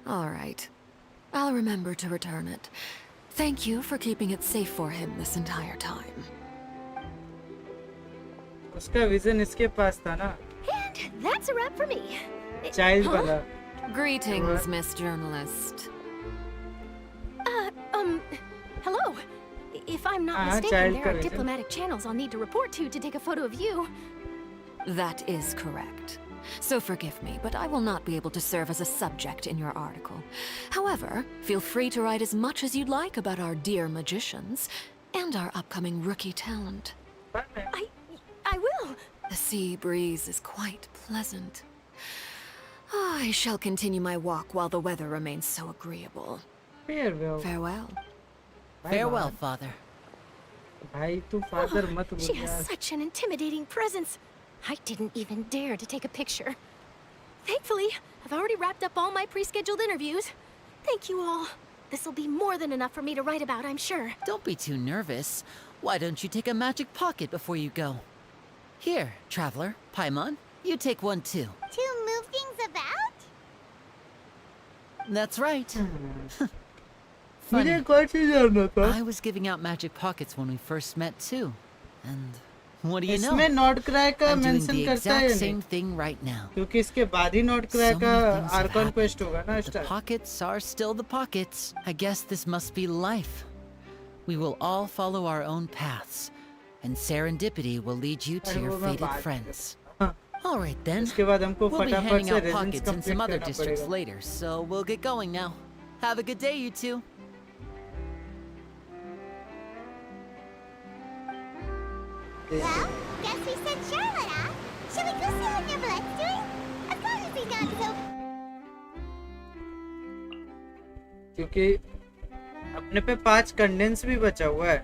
All right. I'll remember to return it. Thank you for keeping it safe for him this entire time. उसका vision इसके पास था ना. And that's a wrap for me. Child वाला. Greetings, Miss Journalist. Hello. If I'm not child mistaken, there का are vision. diplomatic channels I'll need to report to take a photo of you. That is correct. so forgive me, but I will not be able to serve as a subject in your article. However, feel free to write as much as you'd like about our dear magicians and our upcoming rookie talent. I will. The sea breeze is quite pleasant. I shall continue my walk while the weather remains so agreeable. Farewell. Farewell. Farewell, father. भाई तू father मत बोल She has यार. such an intimidating presence. I didn't even dare to take a picture. Thankfully, I've already wrapped up all my pre-scheduled interviews. Thank you all. This'll be more than enough for me to write about, I'm sure. Don't be too nervous. Why don't you take a magic pocket before you go? Here, traveler, Paimon, you take one too. To move things about? That's right. मुझे कौन सी जानना था? I was giving out magic pockets when we first met too. And what do you know? इसमें not cry का I'm doing mention the करता है exact या same नहीं? thing right now. क्योंकि इसके बाद ही नॉट क्राई So का many things have Arcon happened. Quest होगा ना The start. pockets are still the pockets. I guess this must be life. We will all follow our own paths, and serendipity will lead you to अरे your वो मैं fated बात friends. हाँ. All right then. इसके बाद हमको We'll be फटाफट handing से out residence pockets in some complete other करना districts पड़ेगा. later, so we'll get going now. Have a good day, you two. Well, guess we sent Charlotte off. Shall we go see what Nimble's doing? As long as he's not so... क्योंकि अपने पे 5 condense भी बचा हुआ है.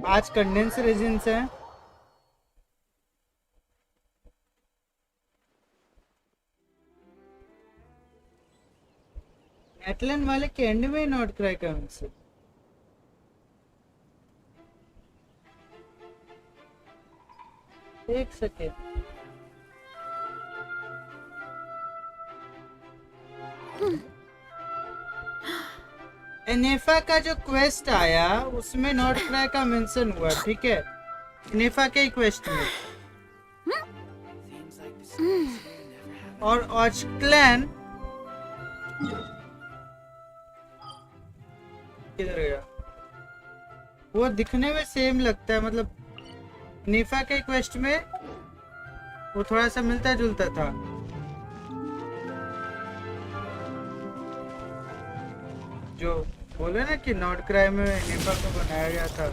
5 condense resins हैं. नेटलैंड वाले के एंड में नॉट क्राई का उनसे. एक सेकेंड. एनेफा का जो क्वेस्ट आया उसमें नॉट क्राई का मेंशन हुआ, ठीक है? एनेफा के क्वेस्ट में. और ऑचक्लैन किधर गया? वो दिखने में सेम लगता है, मतलब नेफा के क्वेस्ट में वो थोड़ा सा मिलता जुलता था. जो बोले ना कि नॉट क्राई में नेफा को बनाया गया था,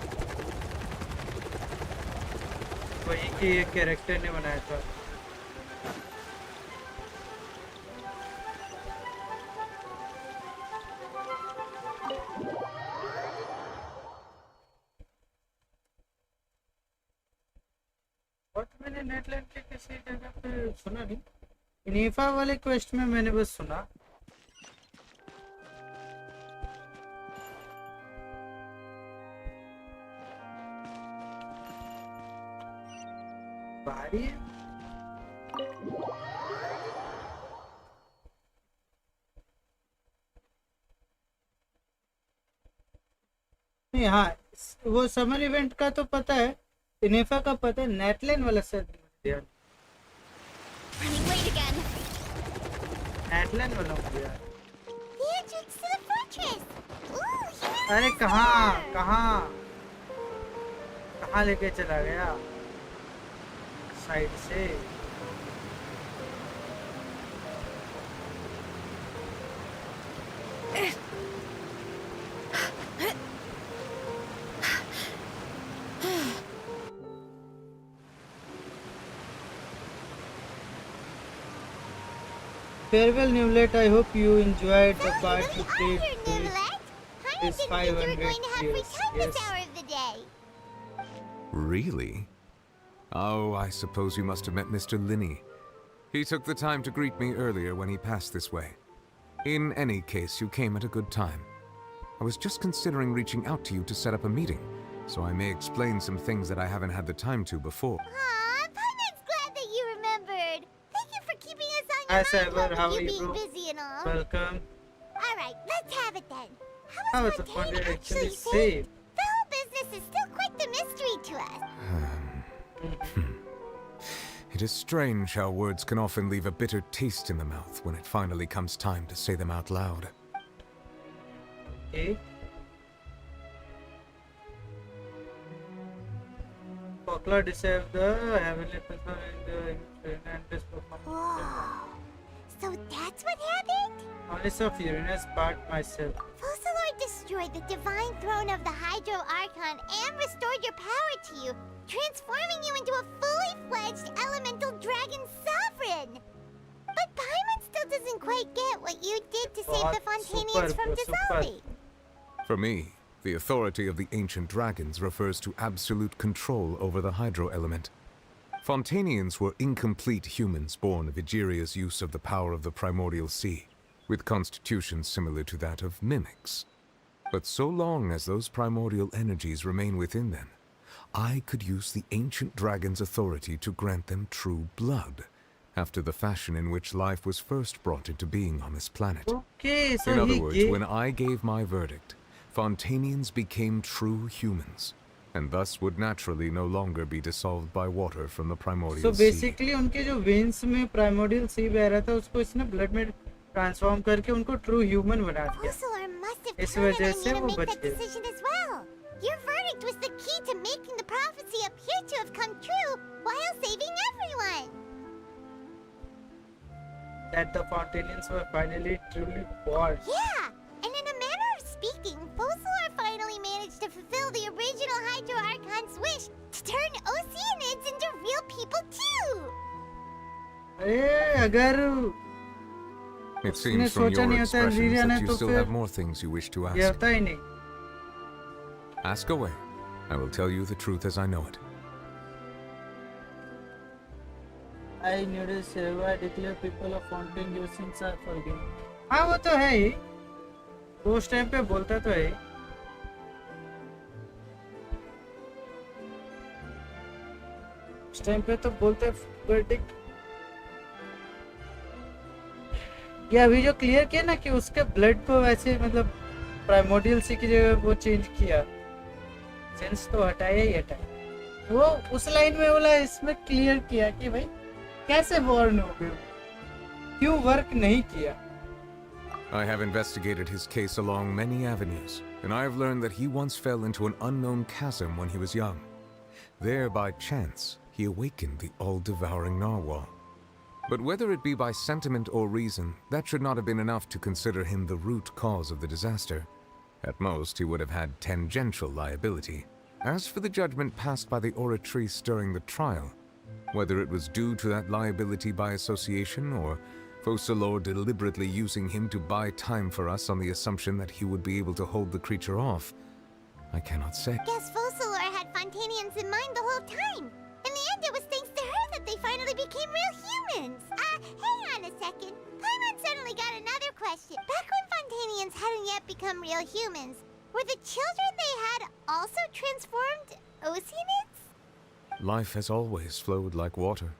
वही की एक कैरेक्टर ने बनाया था. और मैंने नेटलैंड के किसी जगह पे सुना नहीं. नेफा वाले क्वेस्ट में मैंने बस सुना. भारी है. नहीं, हाँ वो समर इवेंट का तो पता है, इनेफा का पता है, नेटलैंड वाला सर यार. Running late again. नेटलैंड वाला हो यार. The entrance to the fortress. Ooh, here. अरे कहाँ कहाँ कहाँ लेके चला गया? साइड से. Farewell, Newlet. I hope you enjoyed the part you played with this 500 years. Yes. Hour of the day. Really? Oh, I suppose you must have met Mr. Linney. He took the time to greet me earlier when he passed this way. In any case, you came at a good time. I was just considering reaching out to you to set up a meeting, so I may explain some things that I haven't had the time to before. Aw, Paimon's glad that you remembered. Thank you for keeping us on Hi, your Cyber. mind How while are you you, being bro? busy and all. Welcome. Alright, let's have it then. How How was was the Fontaine Fontaine actually actually saved? saved? The whole business is still quite the mystery to us. It is strange how words can often leave a bitter taste in the mouth when it finally comes time to say them out loud. Okay. Okla deceived the heavenly person in the and this Whoa. So that's what happened? only saw Furina's part myself. Focalor destroyed the divine throne of the Hydro Archon and restored your power to you, transforming you into a fully fledged elemental dragon sovereign. But Paimon still doesn't quite get what you did to save the Fontanians from dissolving. For me, the authority of the ancient dragons refers to absolute control over the hydro element. Fontanians were incomplete humans born of Egeria's use of the power of the primordial sea, with constitutions similar to that of mimics. But so long as those primordial energies remain within them, I could use the ancient dragon's authority to grant them true blood, after the fashion in which life was first brought into being on this planet. Okay, so in other words, when I gave my verdict, Fontanians became true humans, and thus would naturally no longer be dissolved by water from the primordial sea. So basically, उनके जो veins में primordial sea बह रहा था, उसको इसने blood में transform करके उनको true human बना दिया. इस वजह से वो बच गए. Your verdict was the key to making the prophecy appear to have come true while saving everyone. That the Fontanians were finally truly born. Yeah, and in a manner of speaking, Focalor finally managed to fulfill the original Hydro Archon's wish to turn Oceanids into real people too. अगर it seems from your expressions that you still have more things you wish to ask. ये होता ही नहीं. Ask away. I will tell you the truth as I know it. I notice I declare people of Fontaine your sins are forgiven. हाँ वो तो है ही. उस time पे बोलता तो है. उस टाइम पे तो बोलते verdict. ये अभी जो क्लियर किया ना कि उसके ब्लड को वैसे मतलब प्राइमोर्डियल सी की जगह वो चेंज किया. सेंस तो हटाया ही हटाया. वो उस लाइन में बोला इसमें क्लियर किया कि भाई कैसे बॉर्न हो गए, क्यों वर्क नहीं किया. I have investigated his case along many avenues, and I have learned that he once fell into an unknown chasm when he was young. There, by chance, he awakened the all-devouring narwhal. But whether it be by sentiment or reason, that should not have been enough to consider him the root cause of the disaster. At most, he would have had tangential liability. As for the judgment passed by the oratrice during the trial, whether it was due to that liability by association or Focalor deliberately using him to buy time for us on the assumption that he would be able to hold the creature off, I cannot say. Guess Focalor had Fontanians in mind the whole time. In the end, it was thanks to her that they finally became real humans. Hang on a second. Paimon suddenly got another question. Back when Fontanians hadn't yet become real humans, were the children they had also transformed Oceanids? Life has always flowed like water.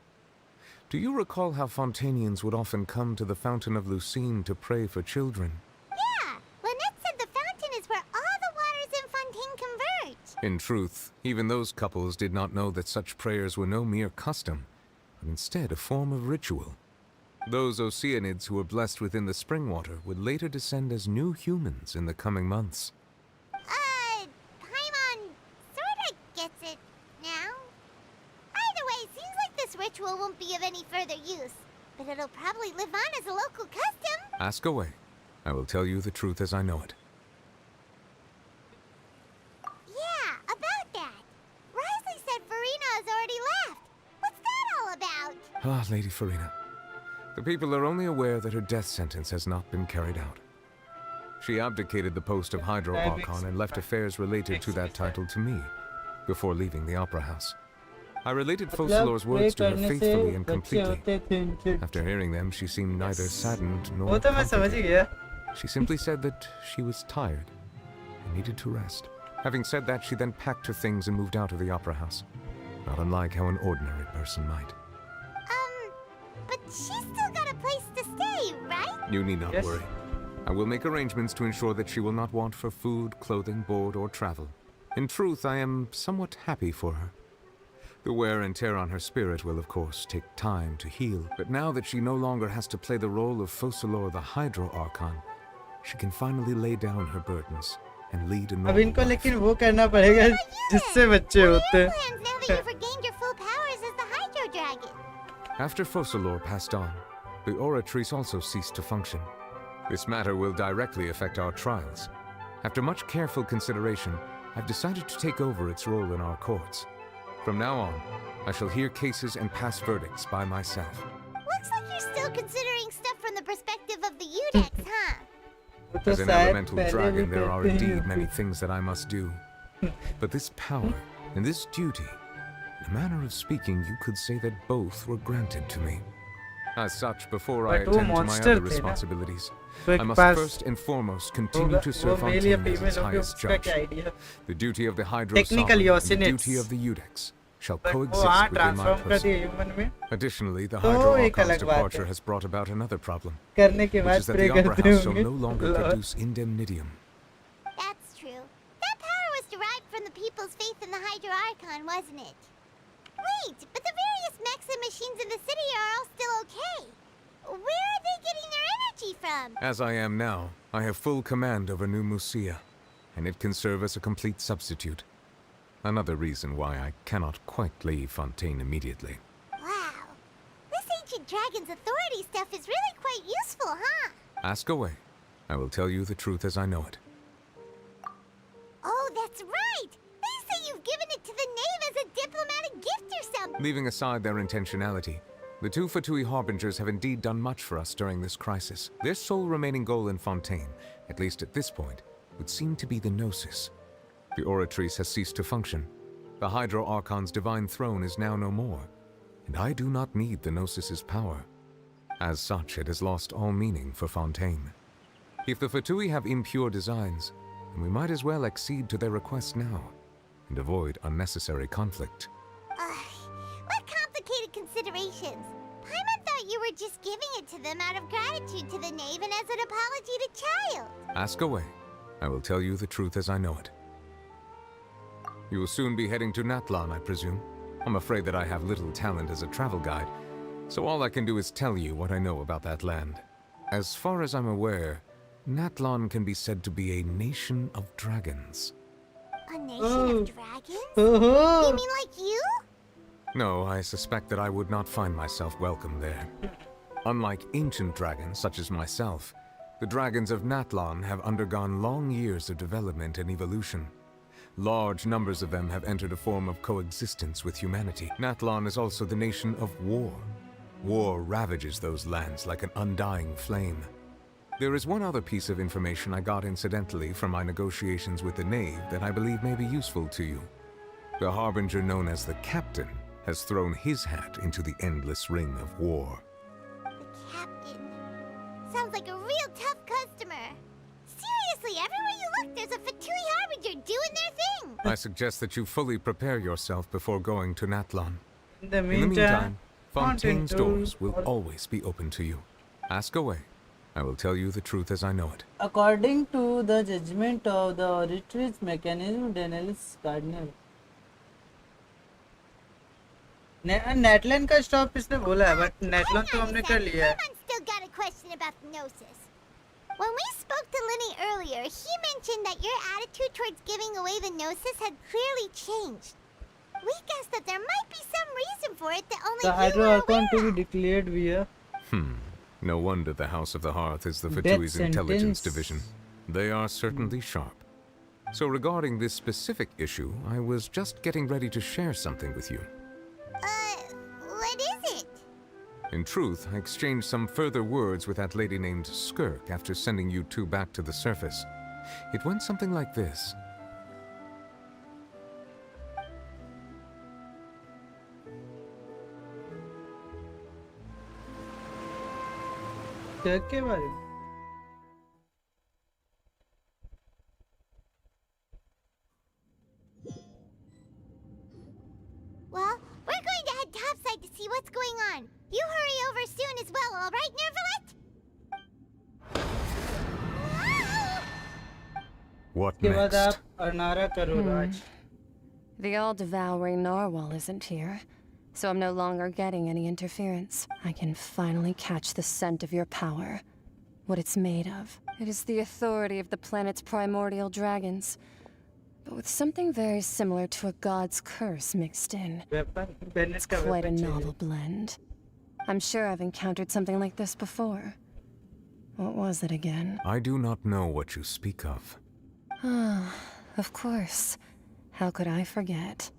Do you recall how Fontanians would often come to the Fountain of Lucine to pray for children? Yeah, Lynette said the fountain is where all the waters in Fontaine converge. In truth, even those couples did not know that such prayers were no mere custom, but instead a form of ritual. Those Oceanids who were blessed within the spring water would later descend as new humans in the coming months. Paimon sorta gets it now. Either way, seems like this ritual won't be of any further use, but it'll probably live on as a local custom. Ask away. I will tell you the truth as I know it. Yeah, about that. Rajlife said Farina has already left. What's that all about? Ah, Lady Farina. The people are only aware that her death sentence has not been carried out. She abdicated the post of Hydro Archon and left affairs related to that title to me, before leaving the Opera House. I related Focalor's words to her faithfully and completely. After hearing them, she seemed neither saddened nor comforted. She simply said that she was tired and needed to rest. Having said that, she then packed her things and moved out of the Opera House, not unlike how an ordinary person might. But she's still got a place to stay, right? You need not worry. I will make arrangements to ensure that she will not want for food, clothing, board, or travel. In truth, I am somewhat happy for her. The wear and tear on her spirit will, of course, take time to heal, but now that she no longer has to play the role of Focalor the Hydro Archon, she can finally lay down her burdens and lead a अब normal इनको life. लेकिन वो करना पड़ेगा जिससे बच्चे होते हैं. Plans now that you've regained your full powers as the Hydro Dragon. After Focalor passed on, the Oratrice also ceased to function. This matter will directly affect our trials. After much careful consideration, I've decided to take over its role in our courts. From now on, I shall hear cases and pass verdicts by myself. Looks like you're still considering stuff from the perspective of the Udex, huh? As an elemental dragon, there are indeed many things that I must do. But this power and this duty, in a manner of speaking, you could say that both were granted to me. As such, before I But वो attend to my monster other थे ना. responsibilities, तो एक I must pass first and foremost continue to serve वो mail या Fontaine as female its होंगे highest उसका judge. क्या idea? The duty of the Hydro Technical Sovereign and the Yosinates. duty of the Udex shall But वो coexist हाँ within my transform कर person. दिए human में. Additionally, the तो Hydro एक Archon's अलग बात departure है. has brought about another problem, करने के which बाद is that pray the Opera करते House shall होंगे. no longer Lord. produce indemnitium. That's true. That power was derived from the people's faith in the Hydro Archon, wasn't it? Wait, but the various mechs and machines in the city are all still okay. Where are they getting their energy from? As I am now, I have full command over New Musia, and it can serve as a complete substitute. Another reason why I cannot quite leave Fontaine immediately. Wow. This ancient dragon's authority stuff is really quite useful, huh? Ask away. I will tell you the truth as I know it. Oh, that's right! They say you've given it to the knave as a diplomatic gift or something! Leaving aside their intentionality, the two Fatui Harbingers have indeed done much for us during this crisis. Their sole remaining goal in Fontaine, at least at this point, would seem to be the Gnosis. The Oratrice has ceased to function. The Hydro Archon's divine throne is now no more, and I do not need the Gnosis's power. As such, it has lost all meaning for Fontaine. If the Fatui have impure designs, then we might as well accede to their request now, and avoid unnecessary conflict. What complicated considerations? Paimon thought you were just giving it to them out of gratitude to the knave and as an apology to Child. Ask away. I will tell you the truth as I know it. You will soon be heading to Natlan, I presume. I'm afraid that I have little talent as a travel guide, so all I can do is tell you what I know about that land. As far as I'm aware, Natlan can be said to be a nation of dragons. A nation of dragons? You mean like you? No, I suspect that I would not find myself welcome there. Unlike ancient dragons such as myself, the dragons of Natlan have undergone long years of development and evolution. Large numbers of them have entered a form of coexistence with humanity. Natlan is also the nation of war. War ravages those lands like an undying flame. There is one other piece of information I got incidentally from my negotiations with the knave that I believe may be useful to you. The harbinger known as the Captain has thrown his hat into the endless ring of war. Captain. Sounds like a real tough customer. Seriously, everywhere you look, there's a Fatui Harbinger doing their thing. I suggest that you fully prepare yourself before going to Natlan. In the In the meantime, meantime, Fontaine's Fontaine doors will always be open to you. Ask away. I will tell you the truth as I know it. According to the judgment of the Oratrice mechanism, Daenerys Cardinal. नेटलन का stop इसने बोला है, but नेटलन तो हमने कर लिया है. Paimon's still got a question about the Gnosis. When we spoke to Lenny earlier, he mentioned that your attitude towards giving away the Gnosis had clearly changed. We guessed that there might be some reason for it that only The you Hydro were Archon aware to of. be declared via. No wonder the House of the Hearth is the Death Fatui's sentence. intelligence division. They are certainly sharp. So regarding this specific issue, I was just getting ready to share something with you. What is it? In truth, I exchanged some further words with that lady named Skirk after sending you two back to the surface. It went something like this. के बारे में? Well, we're going to head topside to see what's going on. You hurry over soon as well, all right, Nervalet? What के बाद next? आप अरनारा करो राज. The all-devouring narwhal isn't here, so I'm no longer getting any interference. I can finally catch the scent of your power, what it's made of, It is the authority of the planet's primordial dragons, but with something very similar to a god's curse mixed in. It's quite a novel blend. I'm sure I've encountered something like this before. What was it again? I do not know what you speak of. Ah, of course. How could I forget?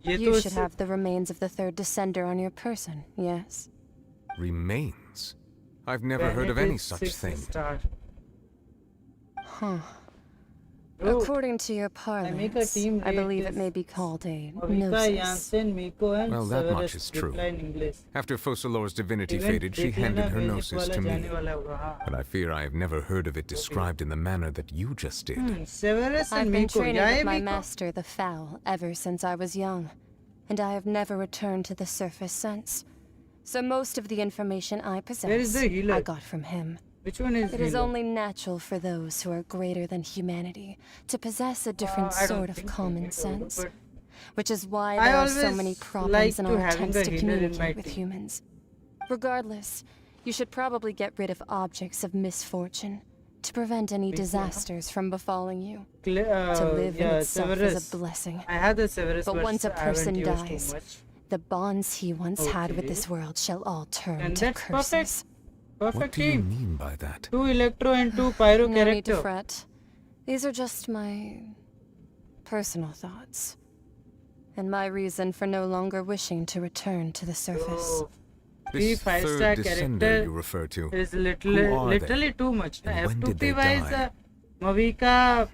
Ye You to should is- have the remains of the third descender on your person, yes? Remains? I've never heard of any Benedict such 6 thing. star. Huh. Oh, According to your make a parlance, team I rate believe it is may be called a Mavika, gnosis. Jansen, Miko, and Well, that much Severus is true. reply in English. After Fossilor's divinity Even faded, she देख लेना, handed her basic gnosis वाला to me. जाने वाला होगा, हाँ. But I fear I have never heard of it described in the manner that you just did. Severus I've and been Miko. training Yeah, with my Miko. master, the Fowl, ever since I was young, and I have never returned to the surface since. So most of the information I possess, Where is the healer? I got from him. Which one is It is healer? only natural for those who are greater than humanity to possess a different I don't sort of think so, common Miko, sense. but which is why I there are so always many like problems in to our having attempts a to healer in my communicate with team. humans. Regardless, you should probably get rid of objects of misfortune to prevent any Miko, huh? disasters from befalling you. To To live in itself is a blessing. I had the Severus, But once a I haven't person used too dies, much. the bonds he once had with Okay. this world shall all turn And to that's curses. perfect. What Perfect do you team. mean by that? 2 Electro and 2 Pyro No need to character. fret. These are just my personal thoughts. And my reason for no longer wishing to return to the surface. Oh, 3 This 5-star third descender character you refer to. is Who are literally they? too much. And when did F2P they wise, die? Mavika,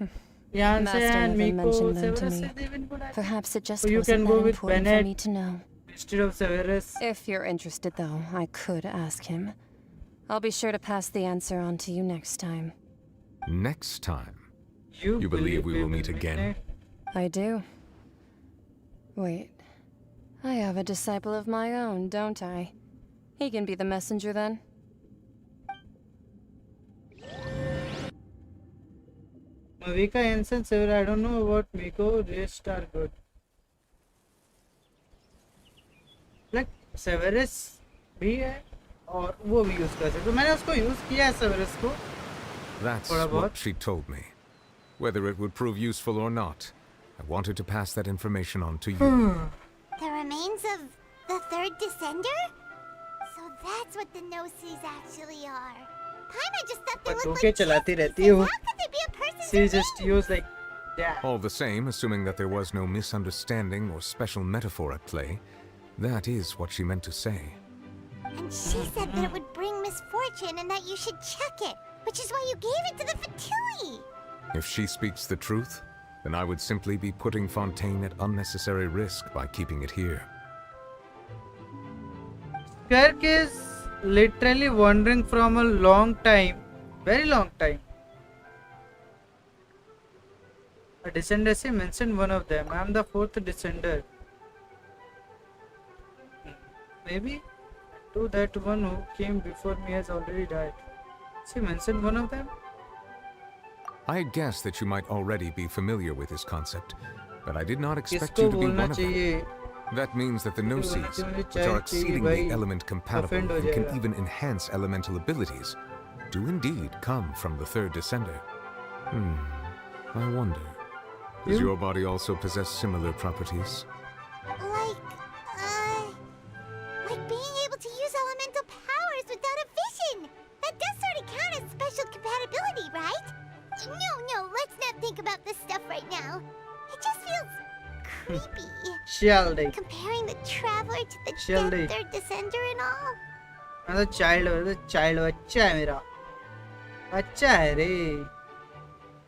Jansen, Master and never Miko, mentioned them to Severus me. is even good. Perhaps it just So you wasn't can that go with important for Bennett me to know. instead of Severus. If you're interested, though, I could ask him. I'll be sure to pass the answer on to you next time. Next time. You believe we will meet again? I do. Wait. I have a disciple of my own, don't I? He can be the messenger then. Mavika, Jansen, Severus. I don't know about Miko. Rest are good. Like Severus भी है और वो भी use कर सकते हो. मैंने उसको यूज किया है Severus को. That's What about? what she told me. Whether it would prove useful or not, I wanted to pass that information on to you. The remains of the third descender? So that's what the Gnosis actually are. Paimon just thought they looked बंदूकें like चलाती chess रहती है pieces. वो. How could they be a person's She just used like that. All the same, assuming that there was no misunderstanding or special metaphor at play, that is what she meant to say. And she said that it would bring misfortune and that you should check it, which is why you gave it to the Fatui. If she speaks the truth, then I would simply be putting Fontaine at unnecessary risk by keeping it here. Kirk is literally wandering from a long time, very long time. A descender, she mentioned one of them. I am the 4th descender. Maybe to that one who came before me has already died. She mentioned one of them. I had guessed that you might already be familiar with this concept, but I did not expect किसको you to be बोलना one of them. चाहिए? That means that the Gnosis, मुझे which चाहिए are exceedingly भाई. element compatible Offend हो and can जाएगा. even enhance elemental abilities, do indeed come from the third descender. I wonder, does You? your body also possess similar properties? Like being able to use elemental powers without a vision. That does sort of count as special compatibility, right? No, let's not think about this stuff right now. It just feels creepy. Shelly. Comparing the Traveler to the Shelly. dead third descender and all. मैं तो child बच्चा है मेरा. बच्चा है रे.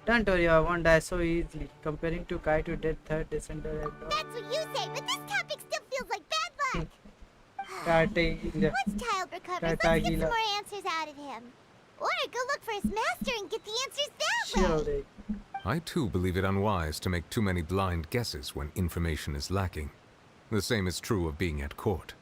Don't worry, I won't die so easily. Comparing to Kai to dead third descender. That's what you say, but this topic still feels like bad luck. Once child recovers, let's get some more answers out of him. Or go look for his master and get the answers that way. I too believe it unwise to make too many blind guesses when information is lacking. The same is true of being at court.